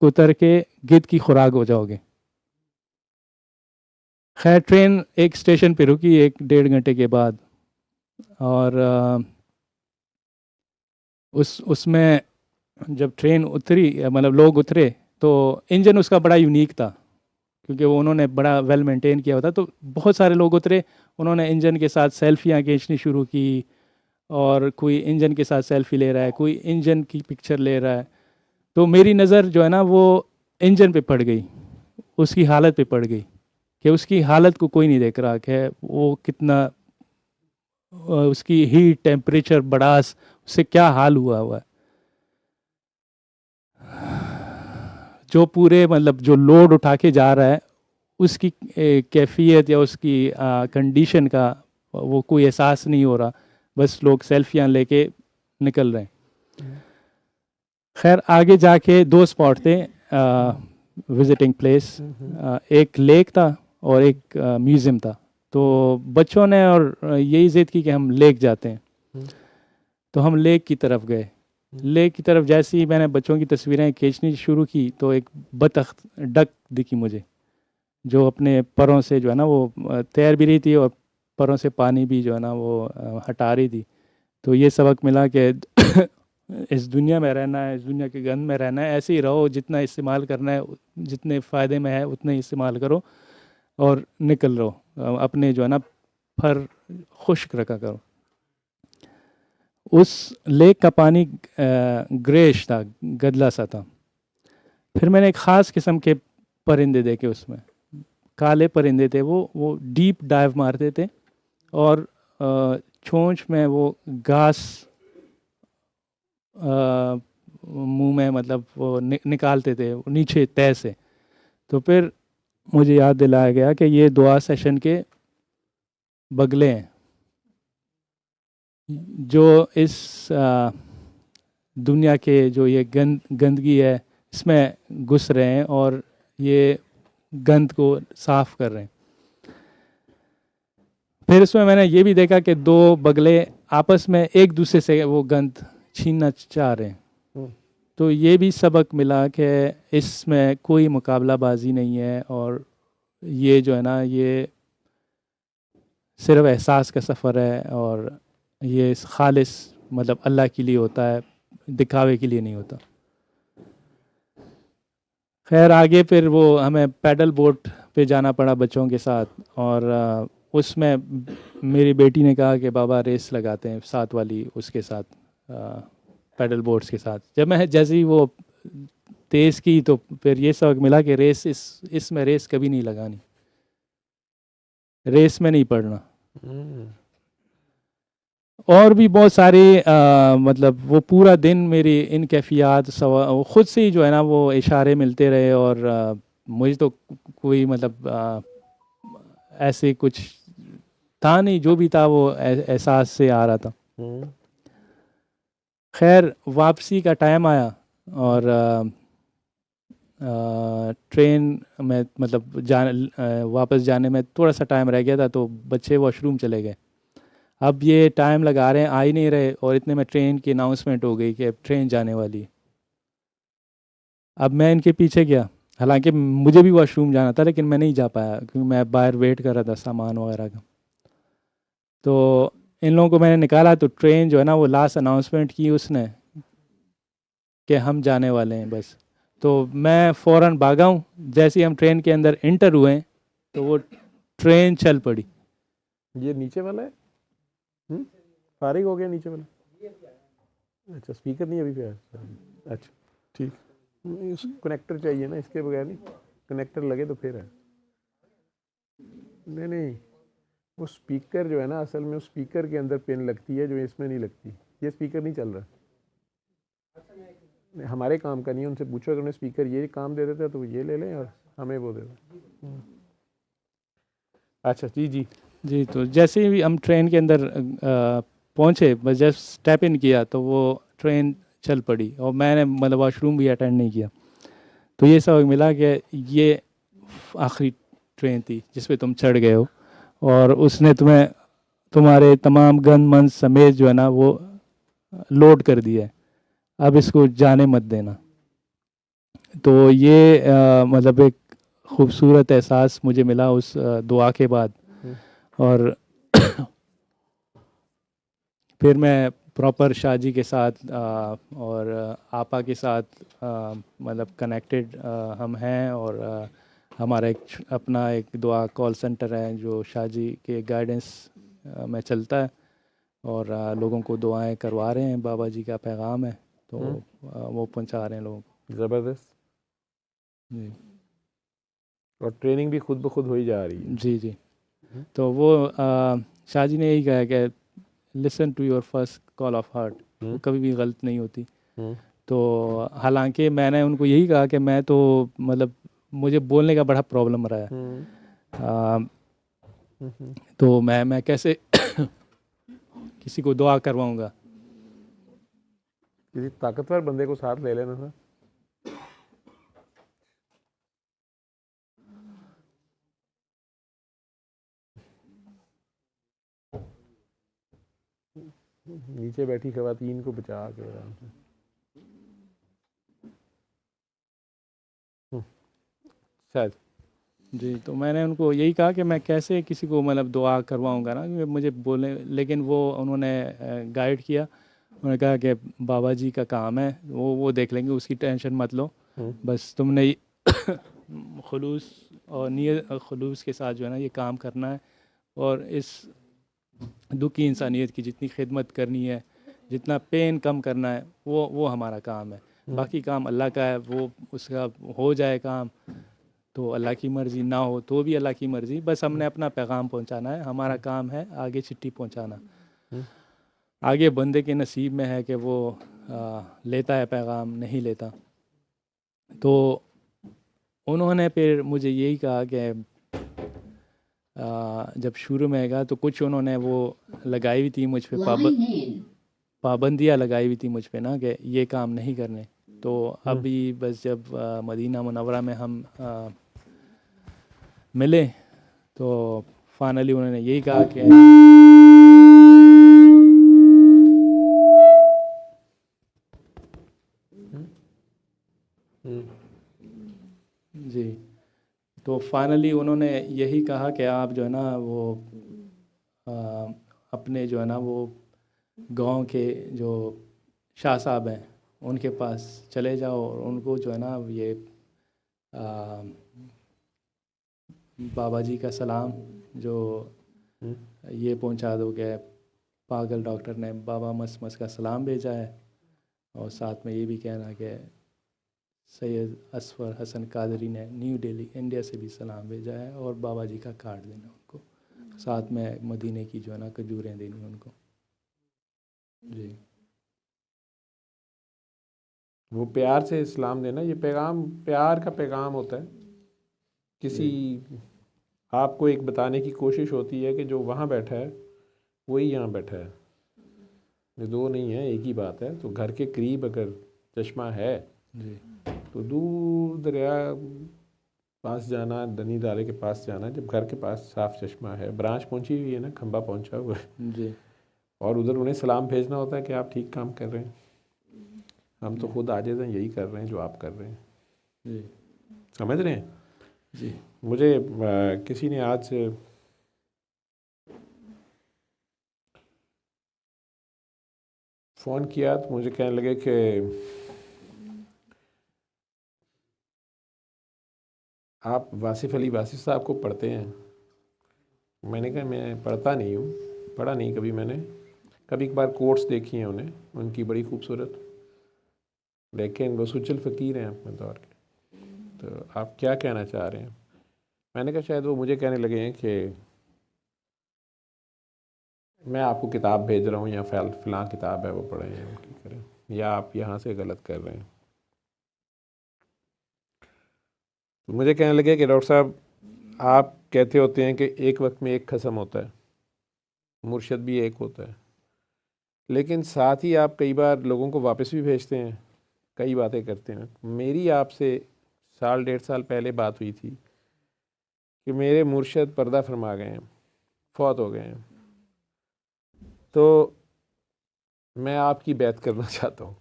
उतर के गिद्ध की खुराक हो जाओगे। खैर ट्रेन एक स्टेशन पे रुकी 1-1.5 घंटे के बाद, और उसमें जब ट्रेन उतरी, मतलब लोग उतरे, तो इंजन उसका बड़ा यूनिक था, क्योंकि वो उन्होंने बड़ा वेल मेंटेन किया हुआ था। तो बहुत सारे लोग उतरे, उन्होंने इंजन के साथ सेल्फियाँ खींचनी शुरू की, और कोई इंजन के साथ सेल्फी ले रहा है, कोई इंजन की पिक्चर ले रहा है। तो मेरी नज़र जो है ना वो इंजन पे पड़ गई, उसकी हालत पे पड़ गई, कि उसकी हालत को कोई नहीं देख रहा कि वो कितना उसकी हीट, टेम्परेचर, बड़ास, उससे क्या हाल हुआ हुआ है। जो पूरे मतलब जो लोड उठा के जा रहा है, उसकी कैफियत या उसकी कंडीशन का वो कोई एहसास नहीं हो रहा, बस लोग सेल्फियाँ लेके निकल रहे हैं। खैर आगे जाके 2 स्पॉट थे विजिटिंग प्लेस, एक लेक था और एक म्यूज़ियम था। तो बच्चों ने और यही ज़िद की कि हम लेक जाते हैं। तो हम लेक की तरफ गए। लेक की तरफ जैसे ही मैंने बच्चों की तस्वीरें खींचनी शुरू की, तो एक बतख, डक दिखी मुझे, जो अपने परों से जो है ना वो तैर भी रही थी, और परों से पानी भी जो है ना वो हटा रही थी। तो ये सबक मिला कि इस दुनिया में रहना है, इस दुनिया के गंद में रहना है, ऐसे ही रहो, जितना इस्तेमाल करना है, जितने फ़ायदे में है उतने ही इस्तेमाल करो और निकल रहो, अपने जो है ना फर खुश्क रखा करो। उस लेक का पानी ग्रेश था, गदला सा था। फिर मैंने एक ख़ास किस्म के परिंदे देखे उसमें, काले परिंदे थे, वो डीप डाइव मारते थे, और चोंच में वो घास मुंह में मतलब वो निकालते थे नीचे तय से। तो फिर मुझे याद दिलाया गया कि ये दुआ सेशन के बगले हैं, जो इस दुनिया के जो ये गंदगी है इसमें घुस रहे हैं, और ये गंद को साफ कर रहे हैं। फिर इसमें मैंने ये भी देखा कि 2 बगले आपस में एक दूसरे से वो गंद छीनना चाह रहे हैं। तो ये भी सबक मिला कि इसमें कोई मुकाबलाबाजी नहीं है, और ये जो है ना ये सिर्फ एहसास का सफ़र है, और ये खालिस मतलब अल्लाह के लिए होता है, दिखावे के लिए नहीं होता। खैर आगे फिर वो हमें पैडल बोट पे जाना पड़ा बच्चों के साथ, और उसमें मेरी बेटी ने कहा कि बाबा रेस लगाते हैं साथ वाली उसके साथ, पैडल बोट्स के साथ। जब मैं जैसे ही वो तेज़ की, तो फिर ये सबक मिला कि रेस इसमें रेस कभी नहीं लगानी, रेस में नहीं पड़ना। और भी बहुत सारे मतलब वो पूरा दिन मेरी इन कैफियत ख़ुद से ही जो है ना वो इशारे मिलते रहे, और मुझे तो कोई मतलब ऐसे कुछ था नहीं, जो भी था वो एहसास से आ रहा था। खैर वापसी का टाइम आया, और ट्रेन में मतलब वापस जाने में थोड़ा सा टाइम रह गया था, तो बच्चे वॉशरूम चले गए। अब ये टाइम लगा रहे हैं, आ ही नहीं रहे, और इतने में ट्रेन की अनाउंसमेंट हो गई कि अब ट्रेन जाने वाली है। अब मैं इनके पीछे गया, हालांकि मुझे भी वॉशरूम जाना था, लेकिन मैं नहीं जा पाया क्योंकि मैं बाहर वेट कर रहा था सामान वगैरह का। तो इन लोगों को मैंने निकाला, तो ट्रेन जो है ना वो लास्ट अनाउंसमेंट की उसने कि हम जाने वाले हैं बस। तो मैं फ़ौरन भागा हूँ। जैसे ही हम ट्रेन के अंदर इंटर हुए तो वो ट्रेन चल पड़ी। ये नीचे वाला है? फारिग हो गया नीचे वाला? अच्छा, स्पीकर नहीं अभी पे है? अच्छा ठीक। इस कनेक्टर चाहिए ना, इसके बगैर नहीं, कनेक्टर लगे तो फिर है। नहीं नहीं, वो स्पीकर जो है ना, असल में उस स्पीकर के अंदर पिन लगती है जो इसमें नहीं लगती। ये स्पीकर नहीं चल रहा। नहीं, हमारे काम का नहीं है, उनसे पूछो अगर उन्हें स्पीकर ये काम दे देता है तो ये ले लें और हमें वो दे दें। अच्छा जी जी जी, तो जैसे ही हम ट्रेन के अंदर पहुँचे, बस जस्ट स्टेप इन किया तो वो ट्रेन चल पड़ी, और मैंने मतलब वॉशरूम भी अटेंड नहीं किया। तो ये सबक मिला कि ये आखिरी ट्रेन थी जिस पे तुम चढ़ गए हो, और उसने तुम्हें तुम्हारे तमाम गन मन समेत जो है ना वो लोड कर दिया है। अब इसको जाने मत देना। तो ये मतलब एक खूबसूरत एहसास मुझे मिला उस दुआ के बाद। और फिर मैं प्रॉपर शाहजी के साथ और आपा के साथ मतलब कनेक्टेड हम हैं, और हमारा अपना एक दुआ कॉल सेंटर है जो शाहजी के गाइडेंस में चलता है, और लोगों को दुआएं करवा रहे हैं। बाबा जी का पैगाम है, तो वो पहुंचा रहे हैं लोगों को। ज़बरदस्त जी और ट्रेनिंग भी खुद ब खुद हो ही जा रही है। जी जी। तो वो शाहजी ने यही कहा है कि listen to your first call of heart, वो कभी भी गलत नहीं होती। तो हालांकि मैंने उनको यही कहा कि मैं तो मतलब मुझे बोलने का बड़ा प्रॉब्लम रहा है। तो मैं कैसे किसी को दुआ करवाऊंगा। किसी ताकतवर बंदे को साथ ले लेना था। नीचे बैठी खवातीन को बचा के आराम से। शायद जी, तो मैंने उनको यही कहा कि मैं कैसे किसी को मतलब दुआ करवाऊंगा ना, क्योंकि मुझे बोलने, लेकिन वो उन्होंने गाइड किया। उन्होंने कहा कि बाबा जी का काम है, वो देख लेंगे, उसकी टेंशन मत लो। बस तुमने खुलूस और नियत खुलूस के साथ जो है ना ये काम करना है, और इस दुखी इंसानियत की जितनी खिदमत करनी है, जितना पेन कम करना है, वो हमारा काम है। बाकी काम अल्लाह का है, वो उसका हो जाए काम तो अल्लाह की मर्ज़ी, ना हो तो भी अल्लाह की मर्ज़ी। बस हमने अपना पैगाम पहुंचाना है, हमारा काम है आगे चिट्ठी पहुंचाना। आगे बंदे के नसीब में है कि वो लेता है पैगाम, नहीं लेता। तो उन्होंने फिर मुझे यही कहा कि जब शुरू में गया तो कुछ उन्होंने वो लगाई हुई थी मुझ पे, पाबंदियाँ लगाई हुई थी मुझ पे ना कि ये काम नहीं करने। तो अभी बस जब मदीना मुनव्वरा में हम मिले तो फाइनली उन्होंने यही कहा कि जी, तो फाइनली उन्होंने यही कहा कि आप जो है ना वो अपने जो है ना वो गांव के जो शाह साहब हैं उनके पास चले जाओ, और उनको जो है ना ये बाबा जी का सलाम जो ये पहुंचा दो कि पागल डॉक्टर ने बाबा मस का सलाम भेजा है, और साथ में ये भी कहना कि सैयद असफर हसन कादरी ने न्यू दिल्ली इंडिया से भी सलाम भेजा है, और बाबा जी का कार्ड देना उनको, साथ में मदीने की जो है ना खजूरें देनी उनको। जी, वो प्यार से इस्लाम देना, ये पैगाम प्यार का पैगाम होता है। किसी आपको एक बताने की कोशिश होती है कि जो वहाँ बैठा है वही यहाँ बैठा है, ये दो नहीं है, एक ही बात है। तो घर के करीब अगर चश्मा है जी तो दूर दरिया पास जाना, दनी दारे के पास जाना, जब घर के पास साफ चश्मा है, ब्रांच पहुंची हुई है ना, खंबा पहुंचा हुआ है, जी और उधर उन्हें सलाम भेजना होता है कि आप ठीक काम कर रहे हैं। हम तो खुद आजिज़ हैं, यही कर रहे हैं जो आप कर रहे हैं। जी समझ रहे हैं? जी मुझे किसी ने आज फ़ोन किया तो मुझे कहने लगे कि आप वासिफ़ अली वासिफ़ साहब को पढ़ते हैं। मैंने कहा मैं पढ़ता नहीं हूँ, पढ़ा नहीं कभी मैंने। कभी एक बार कोट्स देखी हैं उन्हें, उनकी बड़ी खूबसूरत, लेकिन वो सुजल फ़कीर हैं अपने दौर के। तो आप क्या कहना चाह रहे हैं? मैंने कहा शायद वो मुझे कहने लगे हैं कि मैं आपको किताब भेज रहा हूँ, या फ़लाँ किताब है वो पढ़ें या उनकी करें, या आप यहाँ से गलत कर रहे हैं। तो मुझे कहने लगे कि डॉक्टर साहब, आप कहते होते हैं कि एक वक्त में एक खस्म होता है, मुर्शद भी एक होता है, लेकिन साथ ही आप कई बार लोगों को वापस भी भेजते हैं, कई बातें करते हैं। मेरी आपसे 1.5 साल पहले बात हुई थी कि मेरे मुर्शद पर्दा फरमा गए हैं, फौत हो गए हैं, तो मैं आपकी बैत करना चाहता हूँ।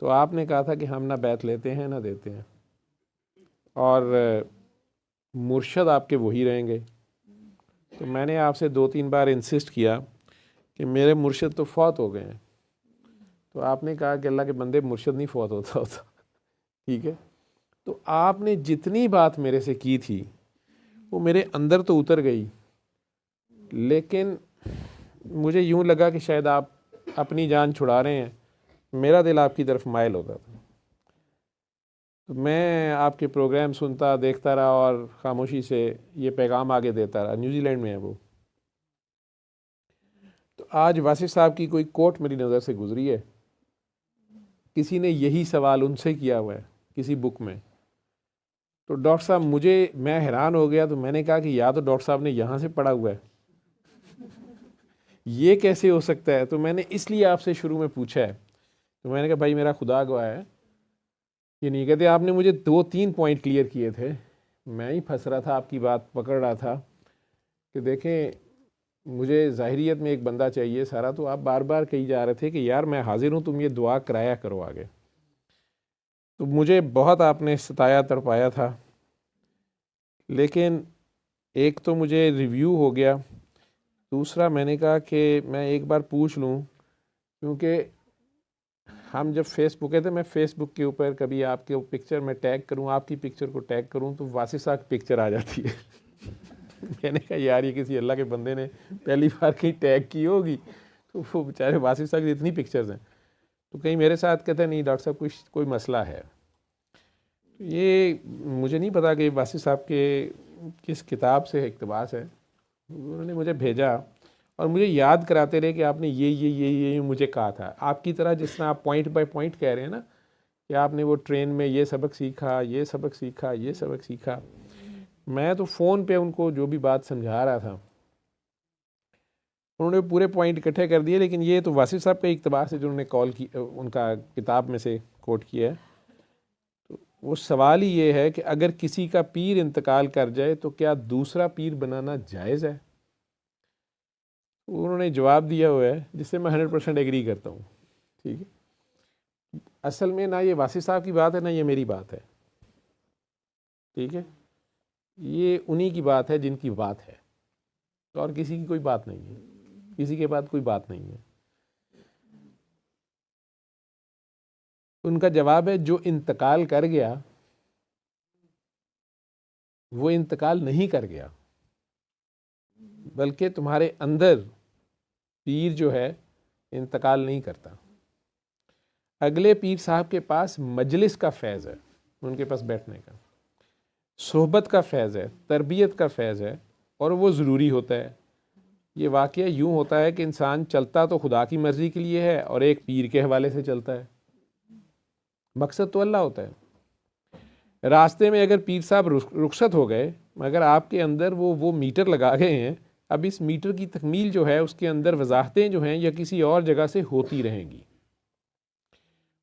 तो आपने कहा था कि हम ना बैत लेते हैं ना देते हैं, और मुर्शद आपके वही रहेंगे। तो मैंने आपसे 2-3 बार इंसिस्ट किया कि मेरे मुर्शद तो फौत हो गए हैं। तो आपने कहा कि अल्लाह के बंदे, मुर्शद नहीं फौत होता। ठीक है, तो आपने जितनी बात मेरे से की थी वो मेरे अंदर तो उतर गई, लेकिन मुझे यूं लगा कि शायद आप अपनी जान छुड़ा रहे हैं। मेरा दिल आपकी तरफ माइल होता था। तो मैं आपके प्रोग्राम सुनता देखता रहा और खामोशी से ये पैगाम आगे देता रहा। न्यूजीलैंड में है वो। तो आज वासिफ साहब की कोई कोट मेरी नज़र से गुजरी है, किसी ने यही सवाल उनसे किया हुआ है किसी बुक में। तो डॉक्टर साहब, मैं हैरान हो गया। तो मैंने कहा कि या तो डॉक्टर साहब ने यहाँ से पढ़ा हुआ है, ये कैसे हो सकता है? तो मैंने इसलिए आपसे शुरू में पूछा है। तो मैंने कहा भाई, मेरा खुदा गवाह है, ये नहीं कहते। आपने मुझे 2-3 पॉइंट क्लियर किए थे, मैं ही फंस रहा था, आपकी बात पकड़ रहा था कि देखें, मुझे ज़ाहिरियत में एक बंदा चाहिए सारा। तो आप बार बार कही जा रहे थे कि यार मैं हाजिर हूँ, तुम ये दुआ कराया करो आगे। तो मुझे बहुत आपने सताया तड़पाया था, लेकिन एक तो मुझे रिव्यू हो गया, दूसरा मैंने कहा कि मैं एक बार पूछ लूँ, क्योंकि हम जब फेसबुक थे, मैं फेसबुक के ऊपर कभी आपके पिक्चर में टैग करूं, आपकी पिक्चर को टैग करूं, तो वासिफ साहब की पिक्चर आ जाती है। मैंने कहा यार, ये किसी अल्लाह के बंदे ने पहली बार कहीं टैग की होगी, तो वो बेचारे वासिफ साहब की इतनी पिक्चर्स हैं। तो कहीं मेरे साथ कहते नहीं डॉक्टर साहब, कोई मसला है। तो ये मुझे नहीं पता कि वासिफ साहब के किस किताब से इक़्तिबास है, उन्होंने मुझे भेजा और मुझे याद कराते रहे कि आपने ये मुझे कहा था। आपकी तरह जिस तरह आप पॉइंट बाय पॉइंट कह रहे हैं ना, कि आपने वो ट्रेन में ये सबक सीखा, ये सबक सीखा, ये सबक सीखा। मैं तो फ़ोन पे उनको जो भी बात समझा रहा था, उन्होंने पूरे पॉइंट इकट्ठे कर दिए। लेकिन ये तो वासिफ साहब के इक़्तिबार से जो उन्होंने कॉल की, उनका किताब में से कोट किया है। तो वो सवाल ही ये है कि अगर किसी का पीर इंतकाल कर जाए तो क्या दूसरा पीर बनाना जायज़ है? उन्होंने जवाब दिया हुआ है जिससे मैं 100% एग्री करता हूँ। ठीक है, असल में ना ये वासिफ साहब की बात है, ना ये मेरी बात है। ठीक है, ये उन्हीं की बात है जिनकी बात है, और किसी की कोई बात नहीं है, किसी के बाद कोई बात नहीं है। उनका जवाब है, जो इंतकाल कर गया वो इंतकाल नहीं कर गया, बल्कि तुम्हारे अंदर पीर जो है इंतकाल नहीं करता। अगले पीर साहब के पास मजलिस का फैज़ है, उनके पास बैठने का, सोहबत का फैज़ है, तरबियत का फैज़ है, और वो ज़रूरी होता है। ये वाक़या यूँ होता है कि इंसान चलता तो खुदा की मर्ज़ी के लिए है और एक पीर के हवाले से चलता है। मकसद तो अल्लाह होता है। रास्ते में अगर पीर साहब रुखसत हो गए, मगर आपके अंदर वो मीटर लगा गए हैं, अब इस मीटर की तकमील जो है, उसके अंदर वजाहतें जो हैं या किसी और जगह से होती रहेंगी,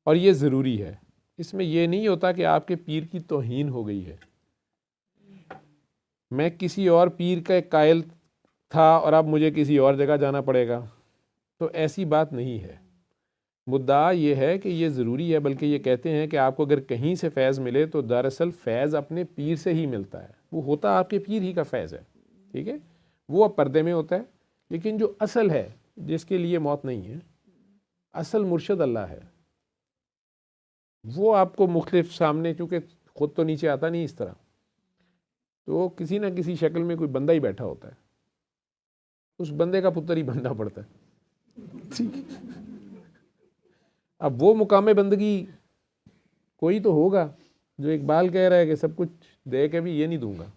और ये ज़रूरी है। इसमें यह नहीं होता कि आपके पीर की तौहीन हो गई है। मैं किसी और पीर का एक कायल था और अब मुझे किसी और जगह जाना पड़ेगा, तो ऐसी बात नहीं है। मुद्दा ये है कि ये ज़रूरी है, बल्कि ये कहते हैं कि आपको अगर कहीं से फैज़ मिले तो दरअसल फैज़ अपने पीर से ही मिलता है, वो होता आपके पीर ही का फैज़ है, ठीक है। वो अब पर्दे में होता है, लेकिन जो असल है, जिसके लिए मौत नहीं है, असल मुर्शद अल्लाह है। वो आपको मुख्तलिफ सामने, चूँकि खुद तो नीचे आता नहीं इस तरह, तो किसी ना किसी शक्ल में कोई बंदा ही बैठा होता है, उस बंदे का पुत्र ही बनना पड़ता है, ठीक है। अब वो मुकाम बंदगी कोई तो होगा जो इकबाल कह रहा है कि सब कुछ दे के भी ये नहीं दूंगा।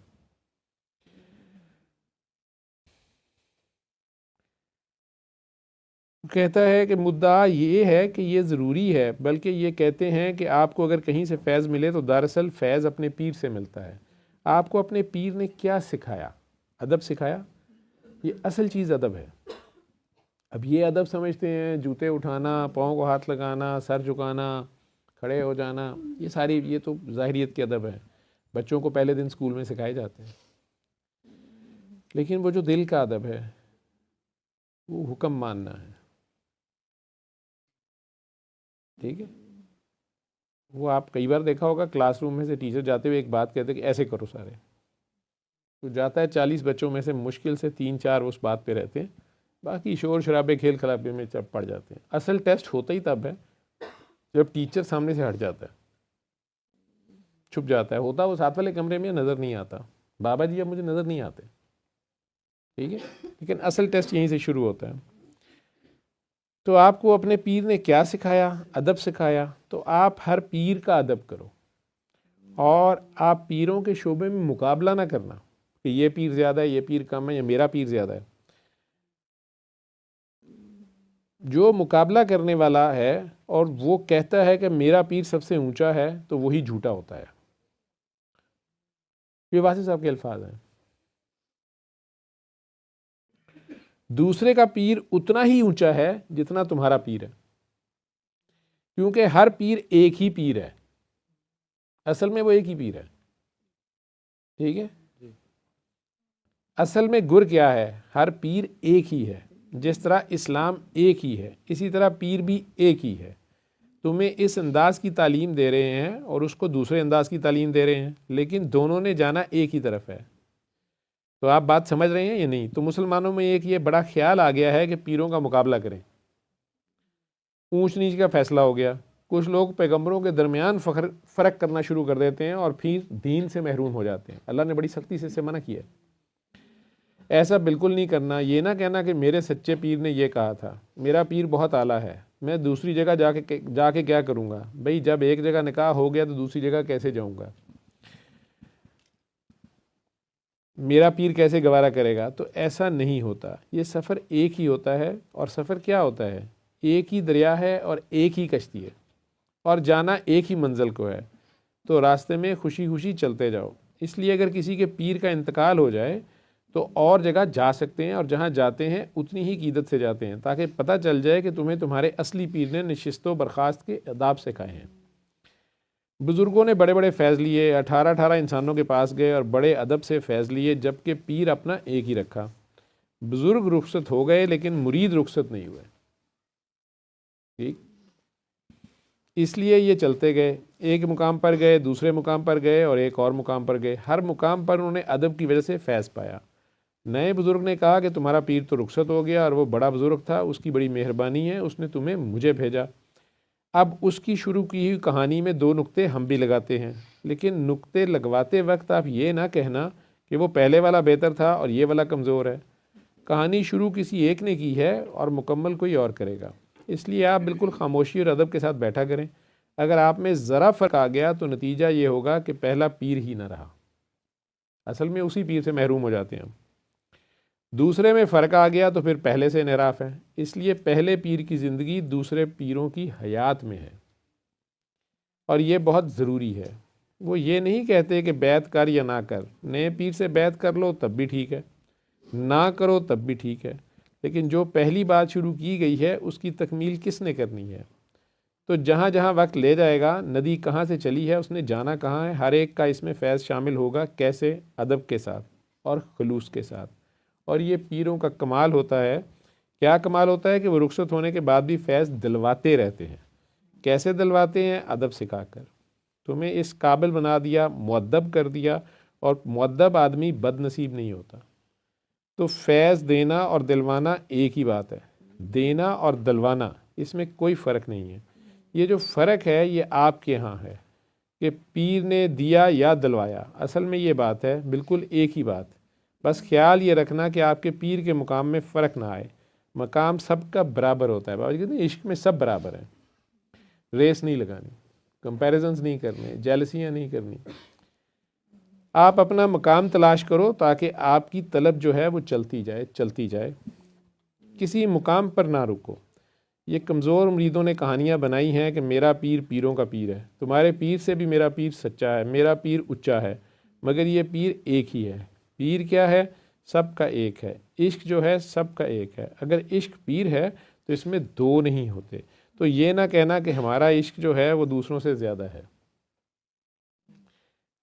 कहता है कि मुद्दा ये है कि ये ज़रूरी है, बल्कि ये कहते हैं कि आपको अगर कहीं से फैज़ मिले तो दरअसल फैज़ अपने पीर से मिलता है। आपको अपने पीर ने क्या सिखाया? अदब सिखाया। ये असल चीज़ अदब है। अब ये अदब समझते हैं जूते उठाना, पाँव को हाथ लगाना, सर झुकाना, खड़े हो जाना, ये तो ज़ाहिरियत के अदब है, बच्चों को पहले दिन स्कूल में सिखाए जाते हैं। लेकिन वो जो दिल का अदब है, वो हुक्म मानना है, ठीक है। वो आप कई बार देखा होगा, क्लासरूम में से टीचर जाते हुए एक बात कहते हैं कि ऐसे करो सारे, तो जाता है 40 बच्चों में से मुश्किल से 3-4 उस बात पे रहते हैं, बाकी शोर शराबे खेल खराबे में चप पड़ जाते हैं। असल टेस्ट होता ही तब है जब टीचर सामने से हट जाता है, छुप जाता है, होता वो साथ वाले कमरे में, नज़र नहीं आता, बाबा जी अब मुझे नज़र नहीं आते, ठीक है। लेकिन असल टेस्ट यहीं से शुरू होता है। तो आपको अपने पीर ने क्या सिखाया? अदब सिखाया। तो आप हर पीर का अदब करो, और आप पीरों के शोबे में मुकाबला ना करना कि ये पीर ज़्यादा है, ये पीर कम है, या मेरा पीर ज़्यादा है। जो मुकाबला करने वाला है और वो कहता है कि मेरा पीर सबसे ऊंचा है, तो वही झूठा होता है। ये वासिफ साहब के अल्फाज हैं। दूसरे का पीर उतना ही ऊंचा है जितना तुम्हारा पीर है, क्योंकि हर पीर एक ही पीर है, असल में वो एक ही पीर है, ठीक है। असल में गुर क्या है? हर पीर एक ही है। जिस तरह इस्लाम एक ही है, इसी तरह पीर भी एक ही है। तुम्हें इस अंदाज़ की तालीम दे रहे हैं और उसको दूसरे अंदाज़ की तालीम दे रहे हैं, लेकिन दोनों ने जाना एक ही तरफ है। तो आप बात समझ रहे हैं या नहीं? तो मुसलमानों में एक ये बड़ा ख्याल आ गया है कि पीरों का मुकाबला करें, ऊंच नीच का फैसला हो गया। कुछ लोग पैगंबरों के दरमियान फ़र्क करना शुरू कर देते हैं और फिर दीन से महरूम हो जाते हैं। अल्लाह ने बड़ी सख्ती से इससे मना किया है। ऐसा बिल्कुल नहीं करना। ये ना कहना कि मेरे सच्चे पीर ने ये कहा था, मेरा पीर बहुत आला है, मैं दूसरी जगह जाके क्या करूँगा। भाई जब एक जगह निकाह हो गया तो दूसरी जगह कैसे जाऊँगा, मेरा पीर कैसे गवारा करेगा। तो ऐसा नहीं होता। ये सफ़र एक ही होता है, और सफ़र क्या होता है? एक ही दरिया है और एक ही कश्ती है, और जाना एक ही मंजिल को है। तो रास्ते में खुशी खुशी चलते जाओ। इसलिए अगर किसी के पीर का इंतकाल हो जाए तो और जगह जा सकते हैं, और जहाँ जाते हैं उतनी ही क़ीदत से जाते हैं, ताकि पता चल जाए कि तुम्हें तुम्हारे असली पीर ने नशिस्तो बर्खास्त के अदाब सिखाए हैं। बुज़ुर्गों ने बड़े बड़े फ़ैज़ लिए, 18-18 इंसानों के पास गए और बड़े अदब से फ़ैज़ लिए, जबकि पीर अपना एक ही रखा। बुज़ुर्ग रुखसत हो गए लेकिन मुरीद रुखसत नहीं हुए, ठीक। इसलिए ये चलते गए, एक मुकाम पर गए, दूसरे मुकाम पर गए, और एक और मुकाम पर गए। हर मुकाम पर उन्होंने अदब की वजह से फ़ैज़ पाया। नए बुज़ुर्ग ने कहा कि तुम्हारा पीर तो रुखसत हो गया, और वो बड़ा बुज़ुर्ग था, उसकी बड़ी मेहरबानी है, उसने तुम्हें मुझे भेजा। अब उसकी शुरू की हुई कहानी में 2 नुक्ते हम भी लगाते हैं, लेकिन नुक्ते लगवाते वक्त आप ये ना कहना कि वो पहले वाला बेहतर था और ये वाला कमज़ोर है। कहानी शुरू किसी एक ने की है और मुकम्मल कोई और करेगा। इसलिए आप बिल्कुल खामोशी और अदब के साथ बैठा करें। अगर आप में ज़रा फ़र्क आ गया तो नतीजा ये होगा कि पहला पीर ही ना रहा, असल में उसी पीर से महरूम हो जाते हैं हम। दूसरे में फ़र्क आ गया तो फिर पहले से इनहराफ है। इसलिए पहले पीर की ज़िंदगी दूसरे पीरों की हयात में है, और ये बहुत ज़रूरी है। वो ये नहीं कहते कि बैत कर या ना कर, नए पीर से बैत कर लो तब भी ठीक है, ना करो तब भी ठीक है, लेकिन जो पहली बात शुरू की गई है उसकी तकमील किसने करनी है? तो जहाँ जहाँ वक्त ले जाएगा, नदी कहाँ से चली है, उसने जाना कहाँ है, हर एक का इसमें फैज़ शामिल होगा। कैसे? अदब के साथ और खलूस के साथ। और ये पीरों का कमाल होता है। क्या कमाल होता है कि वो रुखसत होने के बाद भी फैज़ दिलवाते रहते हैं। कैसे दिलवाते हैं? अदब सिखाकर। तुम्हें इस काबिल बना दिया, मुअद्दब कर दिया। और मुअद्दब आदमी बदनसीब नहीं होता। तो फैज़ देना और दिलवाना एक ही बात है। देना और दिलवाना, इसमें कोई फ़र्क नहीं है। ये जो फ़र्क है ये आपके यहाँ है कि पीर ने दिया या दिलवाया। असल में ये बात है बिल्कुल एक ही बात। बस ख्याल ये रखना कि आपके पीर के मुकाम में फ़र्क ना आए। मकाम सबका बराबर होता है। बाबा जी कहते हैं इश्क में सब बराबर हैं। रेस नहीं लगानी, कंपैरिजन्स नहीं करने, जेलसियाँ नहीं करनी। आप अपना मकाम तलाश करो ताकि आपकी तलब जो है वो चलती जाए चलती जाए, किसी मुकाम पर ना रुको। ये कमज़ोर मुरीदों ने कहानियाँ बनाई हैं कि मेरा पीर पीरों का पीर है, तुम्हारे पीर से भी मेरा पीर सच्चा है, मेरा पीर उच्चा है। मगर ये पीर एक ही है। पीर क्या है? सबका एक है। इश्क जो है सबका एक है। अगर इश्क पीर है तो इसमें दो नहीं होते। तो ये ना कहना कि हमारा इश्क जो है वो दूसरों से ज़्यादा है।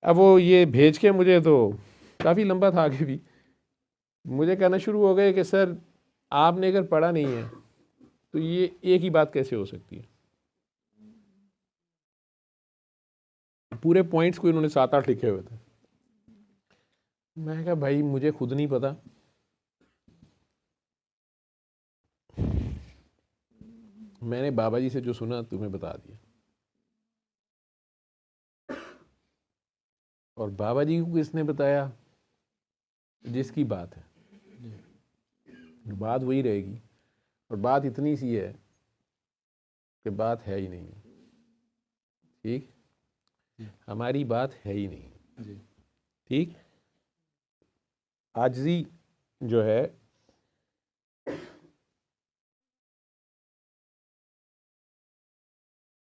अब वो ये भेज के मुझे तो काफ़ी लंबा था, आगे भी मुझे कहना शुरू हो गए कि सर आपने अगर पढ़ा नहीं है तो ये एक ही बात कैसे हो सकती है। पूरे पॉइंट्स को इन्होंने 7-8 लिखे हुए थे। मैं कहा भाई मुझे खुद नहीं पता, मैंने बाबा जी से जो सुना तुम्हें बता दिया। और बाबा जी को किसने बताया? जिसकी बात है, बात वही रहेगी। और बात इतनी सी है कि बात है ही नहीं। ठीक, हमारी बात है ही नहीं। ठीक, आजिज़ी जो है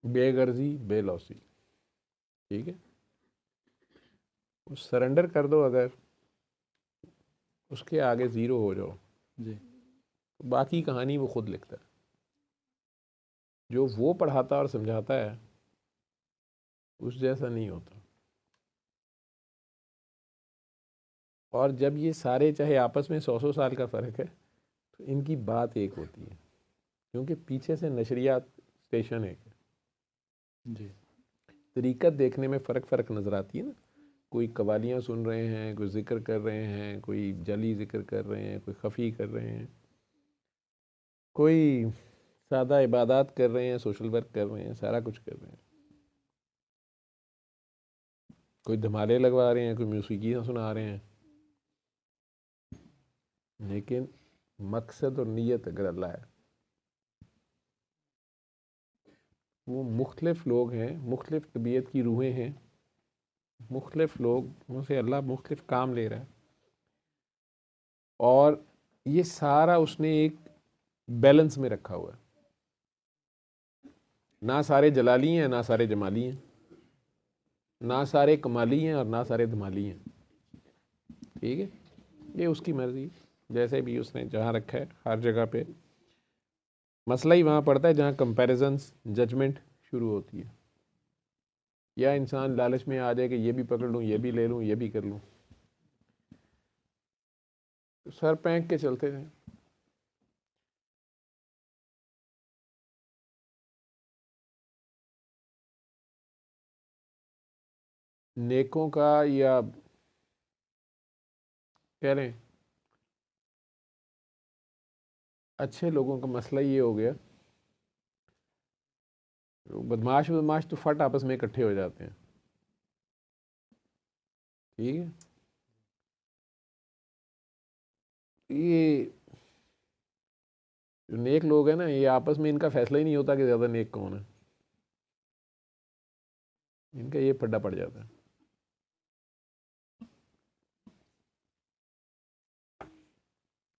बेगर्जी बेलौसी। ठीक है, उस सरेंडर कर दो। अगर उसके आगे ज़ीरो हो जाओ जी, तो बाकी कहानी वो खुद लिखता है। जो वो पढ़ाता और समझाता है उस जैसा नहीं होता। और जब ये सारे चाहे आपस में 100-100 साल का फ़र्क है तो इनकी बात एक होती है, क्योंकि पीछे से नशरियात स्टेशन एक है जी। तरीक़त देखने में फ़र्क नज़र आती है ना। कोई कवालियाँ सुन रहे हैं, कोई ज़िक्र कर रहे हैं, कोई जली ज़िक्र कर रहे हैं, कोई खफ़ी कर रहे हैं, कोई सादा इबादत कर रहे हैं, सोशल वर्क कर रहे हैं, सारा कुछ कर रहे हैं। कोई धमाले लगवा रहे हैं, कोई म्यूसिकियाँ सुना रहे हैं। लेकिन मकसद और नीयत अगर अल्लाह है, वो मुख्तलिफ लोग हैं, मुख्तलिफ तबीयत की रूहें हैं, मुख्तलिफ लोगों से अल्लाह मुख्तलिफ काम ले रहा है। और ये सारा उसने एक बैलेंस में रखा हुआ है। ना सारे जलाली हैं, ना सारे जमाली हैं, ना सारे कमाली हैं और ना सारे धमाली हैं। ठीक है, ये उसकी मर्ज़ी, जैसे भी उसने जहाँ रखा है हर जगह पे। मसला ही वहाँ पड़ता है जहाँ कंपैरिजन्स जजमेंट शुरू होती है, या इंसान लालच में आ जाए कि ये भी पकड़ लूँ, ये भी ले लूँ, ये भी कर लूँ, तो सर पैंक के चलते हैं। नेकों का या कह लें अच्छे लोगों का मसला ये हो गया, बदमाश बदमाश तो फट आपस में इकट्ठे हो जाते हैं। ठीक है, ये जो नेक लोग हैं ना, ये आपस में इनका फैसला ही नहीं होता कि ज़्यादा नेक कौन है। इनका ये फड्डा पड़ जाता है।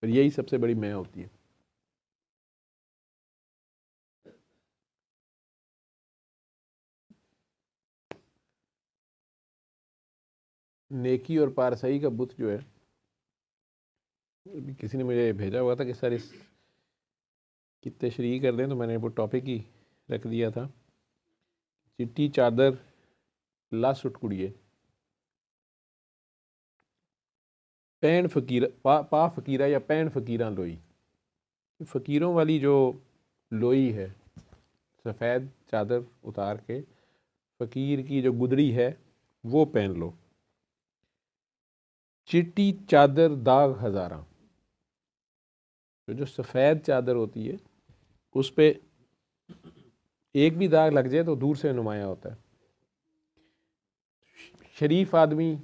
और यही सबसे बड़ी मैं होती है। नेकी और पारसाई का बुत जो है, अभी किसी ने मुझे भेजा हुआ था कि सर इस की तशरीह कर दें, तो मैंने वो टॉपिक ही रख दिया था। चिट्टी चादर ला सुट कुड़िए, पैन फकीर पा फकीरा या पैन फकीरा लोई। फ़कीरों वाली जो लोई है, सफ़ेद चादर उतार के फ़कीर की जो गुदड़ी है वो पहन लो। चिट्टी चादर दाग हज़ारा, तो जो सफ़ेद चादर होती है उस पे एक भी दाग लग जाए तो दूर से नुमाया होता है। शरीफ आदमी,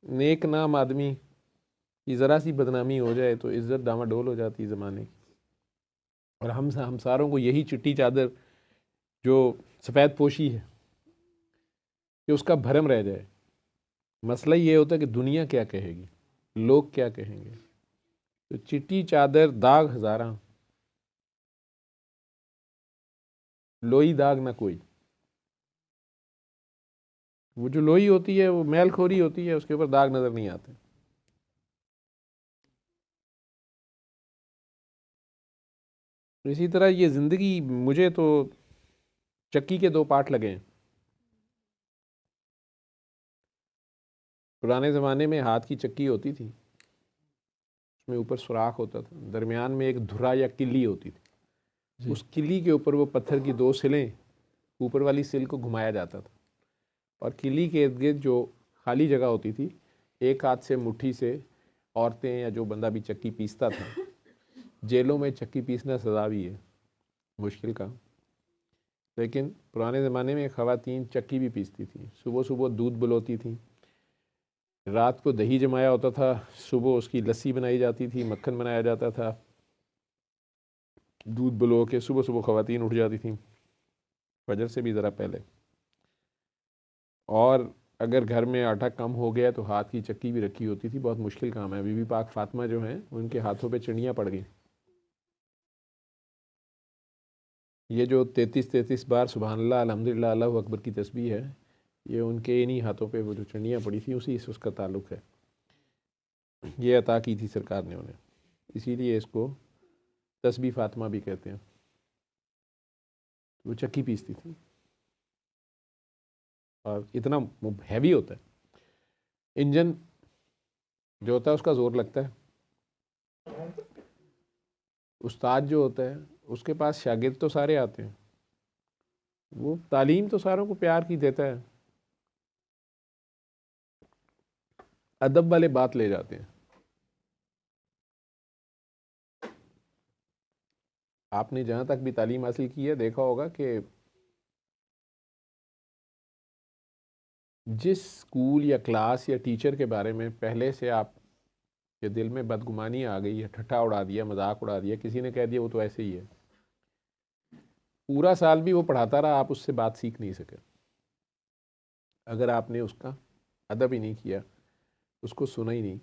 नेक नाम आदमी की ज़रा सी बदनामी हो जाए तो इज़्ज़त डामाडोल हो जाती है ज़माने की। और हम सारों को यही चिट्टी चादर जो सफ़ेद पोशी है कि उसका भरम रह जाए। मसला ये होता है कि दुनिया क्या कहेगी, लोग क्या कहेंगे। तो चिट्टी चादर दाग हज़ारा, लोई दाग ना कोई। वो जो लोई होती है वो मैलखोरी होती है, उसके ऊपर दाग नज़र नहीं आते। इसी तरह ये ज़िंदगी, मुझे तो चक्की के दो पार्ट लगे हैं। पुराने ज़माने में हाथ की चक्की होती थी, उसमें ऊपर सुराख होता था, दरमियान में एक धुरा या किल्ली होती थी। उस किल्ली के ऊपर वो पत्थर की दो सिलें, ऊपर वाली सिल को घुमाया जाता था और किल्ली के इर्द गिर्द जो खाली जगह होती थी, एक हाथ से मुट्ठी से औरतें या जो बंदा भी चक्की पीसता था। जेलों में चक्की पीसना सज़ा भी है, मुश्किल काम। लेकिन पुराने ज़माने में ख़वातीन चक्की भी पीसती थी। सुबह सुबह दूध बुलोती थी, रात को दही जमाया होता था, सुबह उसकी लस्सी बनाई जाती थी, मक्खन बनाया जाता था। दूध बुलो के सुबह सुबह ख़वातीन उठ जाती थी, फजर से भी ज़रा पहले। और अगर घर में आटा कम हो गया तो हाथ की चक्की भी रखी होती थी। बहुत मुश्किल काम है। बीबी पाक फातिमा जो हैं उनके हाथों पे चिड़ियाँ पड़ गई। ये जो 33 बार सुबहानल्लाह अल्हम्दुलिल्लाह अल्लाहु अकबर की तस्बीह है, ये उनके इन्हीं हाथों पे वो जो चिड़ियाँ पड़ी थी उसी से उसका ताल्लुक़ है। ये अता की थी सरकार ने उन्हें, इसीलिए इसको तस्बीह फातिमा भी कहते हैं। वो चक्की पीसती थी और इतना हैवी होता है इंजन जो होता है, उसका ज़ोर लगता है। उस्ताद जो होता है उसके पास शागिर्द तो सारे आते हैं, वो तालीम तो सारों को प्यार की देता है, अदब वाले बात ले जाते हैं। आपने जहाँ तक भी तालीम हासिल की है देखा होगा कि जिस स्कूल या क्लास या टीचर के बारे में पहले से आप के दिल में बदगुमानी आ गई है, ठट्ठा उड़ा दिया, मजाक उड़ा दिया, किसी ने कह दिया वो तो ऐसे ही है, पूरा साल भी वो पढ़ाता रहा, आप उससे बात सीख नहीं सके। अगर आपने उसका अदब ही नहीं किया, उसको सुना ही नहीं,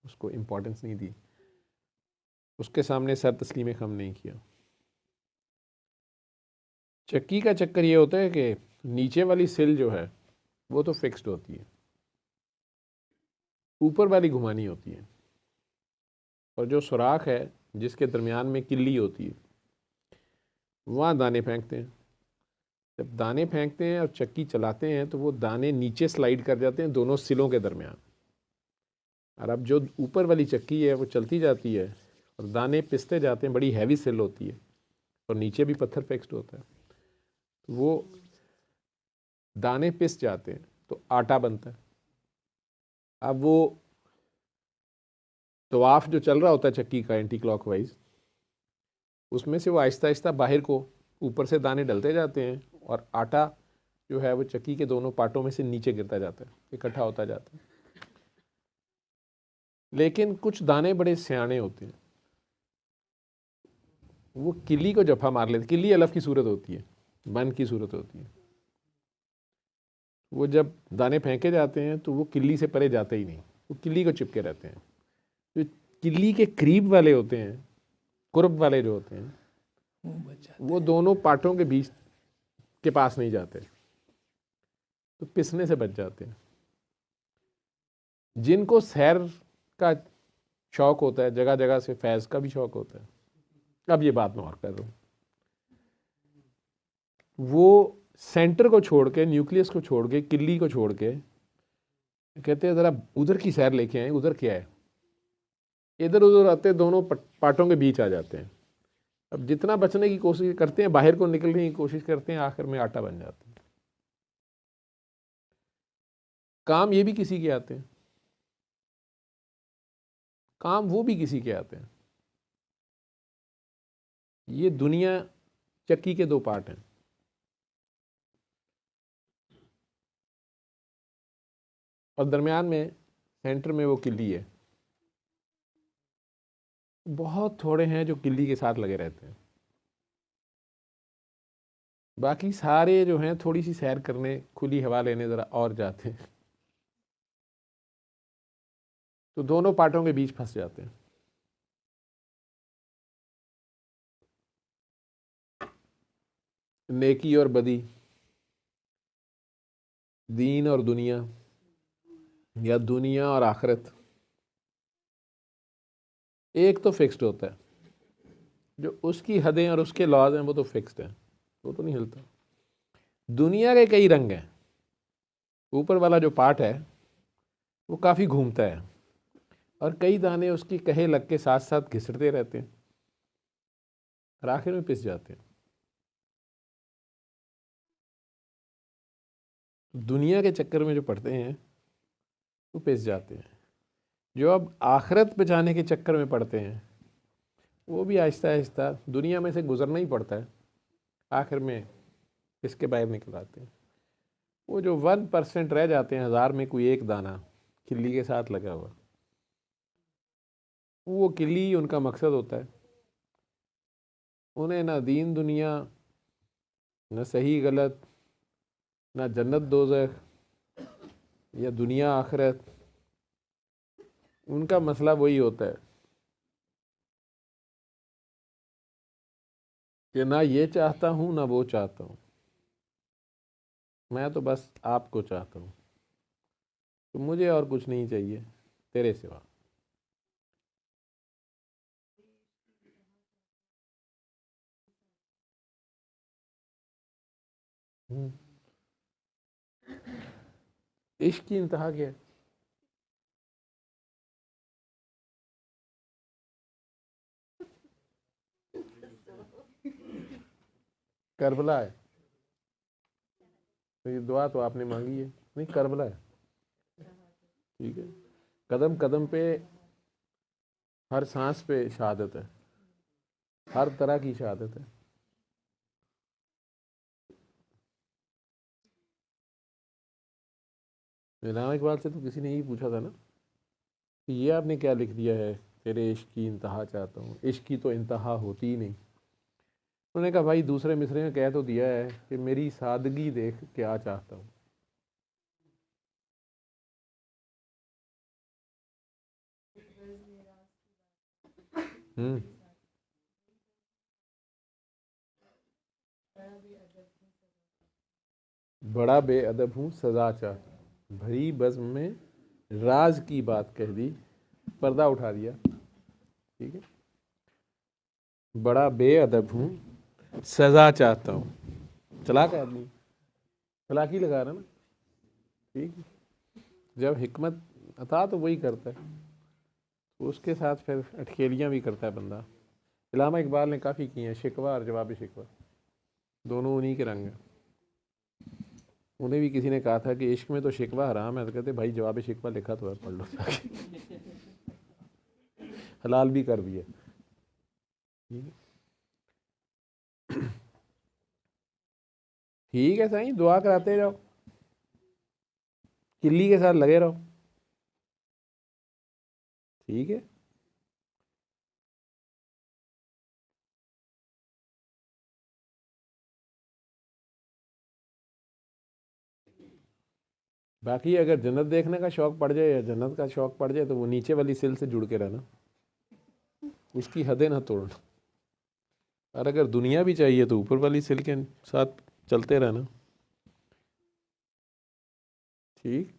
उसको इम्पोर्टेंस नहीं दी, उसके सामने सर तस्लीम खम नहीं किया। चक्की का चक्कर ये होता है कि नीचे वाली सिल जो है वो तो फिक्स्ड होती है, ऊपर वाली घुमानी होती है। और जो सुराख है जिसके दरमियान में किल्ली होती है, वहाँ दाने फेंकते हैं। जब दाने फेंकते हैं और चक्की चलाते हैं तो वो दाने नीचे स्लाइड कर जाते हैं दोनों सिलों के दरमियान। और अब जो ऊपर वाली चक्की है वो चलती जाती है और दाने पिसते जाते हैं, बड़ी हैवी सिल होती है और नीचे भी पत्थर फिक्स्ड होता है, तो वो दाने पिस जाते हैं तो आटा बनता है। अब वो तवाफ जो चल रहा होता है चक्की का एंटी क्लॉकवाइज, उसमें से वो आहिस्ता आहिस्ता बाहर को ऊपर से दाने डलते जाते हैं और आटा जो है वो चक्की के दोनों पार्टों में से नीचे गिरता जाता है, इकट्ठा होता जाता है। लेकिन कुछ दाने बड़े सियाने होते हैं, वो किल्ली को जफा मार लेते। किल्ली अलफ की सूरत होती है, बन की सूरत होती है। वो जब दाने फेंके जाते हैं तो वो किल्ली से परे जाते ही नहीं, वो किल्ली को चिपके रहते हैं। जो किल्ली के करीब वाले होते हैं, कुर्ब वाले जो होते हैं, वो दोनों पार्टों के बीच के पास नहीं जाते, तो पिसने से बच जाते हैं। जिनको सैर का शौक होता है, जगह जगह से फैज़ का भी शौक होता है, अब ये बात मैं और कर रहा हूँ, वो सेंटर को छोड़ के, न्यूक्लियस को छोड़ के, किल्ली को छोड़ के, कहते हैं ज़रा उधर की सैर लेके आए, उधर क्या है। इधर उधर आते, दोनों पार्टों के बीच आ जाते हैं। अब जितना बचने की कोशिश करते हैं, बाहर को निकलने की कोशिश करते हैं, आखिर में आटा बन जाते हैं। काम ये भी किसी के आते हैं, काम वो भी किसी के आते हैं। ये दुनिया चक्की के दो पार्ट हैं। और दरमियान में सेंटर में वो किल्ली है। बहुत थोड़े हैं जो किल्ली के साथ लगे रहते हैं, बाकी सारे जो हैं थोड़ी सी सैर करने, खुली हवा लेने ज़रा और जाते हैं, तो दोनों पार्टों के बीच फंस जाते हैं। नेकी और बदी, दीन और दुनिया, या दुनिया और आखिरत, एक तो फिक्स्ड होता है। जो उसकी हदें और उसके लॉज हैं वो तो फिक्स्ड हैं, वो तो नहीं हिलता। दुनिया के कई रंग हैं। ऊपर वाला जो पार्ट है वो काफ़ी घूमता है, और कई दाने उसकी कहे लग के साथ साथ घिसटते रहते हैं, और आखिर में पिस जाते हैं। दुनिया के चक्कर में जो पड़ते हैं वो पिस जाते हैं। जो अब आखिरत पे जाने के चक्कर में पड़ते हैं वो भी आहिस्ता आहिस्ता दुनिया में से गुजरना ही पड़ता है, आखिर में इसके बाहर निकल आते हैं। वो जो 1% रह जाते हैं, 1000 में कोई एक दाना किल्ली के साथ लगा हुआ, वो किल्ली उनका मकसद होता है। उन्हें ना दीन दुनिया, न सही गलत, ना जन्नत दोज़ख या दुनिया आखिरत, उनका मसला वही होता है कि ना ये चाहता हूँ ना वो चाहता हूँ, मैं तो बस आपको चाहता हूँ, तो मुझे और कुछ नहीं चाहिए तेरे सिवा। इश्क की इंतहा क्या है? करबला है। तो ये दुआ तो आपने मांगी है, नहीं करबला है। ठीक है, कदम कदम पे, हर सांस पे शहादत है, हर तरह की शहादत है। इल्हाम इकबाल से तो किसी ने यही पूछा था ना कि ये आपने क्या लिख दिया है, तेरे इश्क की इंतहा चाहता हूँ, इश्क की तो इंतहा होती ही नहीं। उन्होंने कहा भाई दूसरे मिसरे में कह तो दिया है कि मेरी सादगी देख क्या चाहता हूँ। बड़ा बेअदब हूँ सजा चाहता हूँ, भरी बज़्म में राज की बात कह दी, पर्दा उठा दिया। ठीक है, बड़ा बेअदब हूँ सजा चाहता हूँ। चलाक आदमी, चलाकी लगा रहा ना। ठीक, जब हिकमत अता तो वही करता है, तो उसके साथ फिर अटखेलियाँ भी करता है बंदा। इल्हाम इकबाल ने काफ़ी की हैं, शिकवा और जवाब शिकवा दोनों उन्हीं के रंग हैं। उन्हें भी किसी ने कहा था कि इश्क में तो शिकवा हराम है, तो कहते भाई जवाब शिकवा लिखा तो है, पढ़ लो जाके। हलाल भी कर दिए। ठीक है साईं, दुआ कराते जाओ, किल्ली के साथ लगे रहो। ठीक है, बाकी अगर जन्नत देखने का शौक पड़ जाए या जन्नत का शौक पड़ जाए तो वो नीचे वाली सिल से जुड़ के रहना, उसकी हदें ना तोड़ना। और अगर दुनिया भी चाहिए तो ऊपर वाली सिल के साथ चलते रहना। ठीक।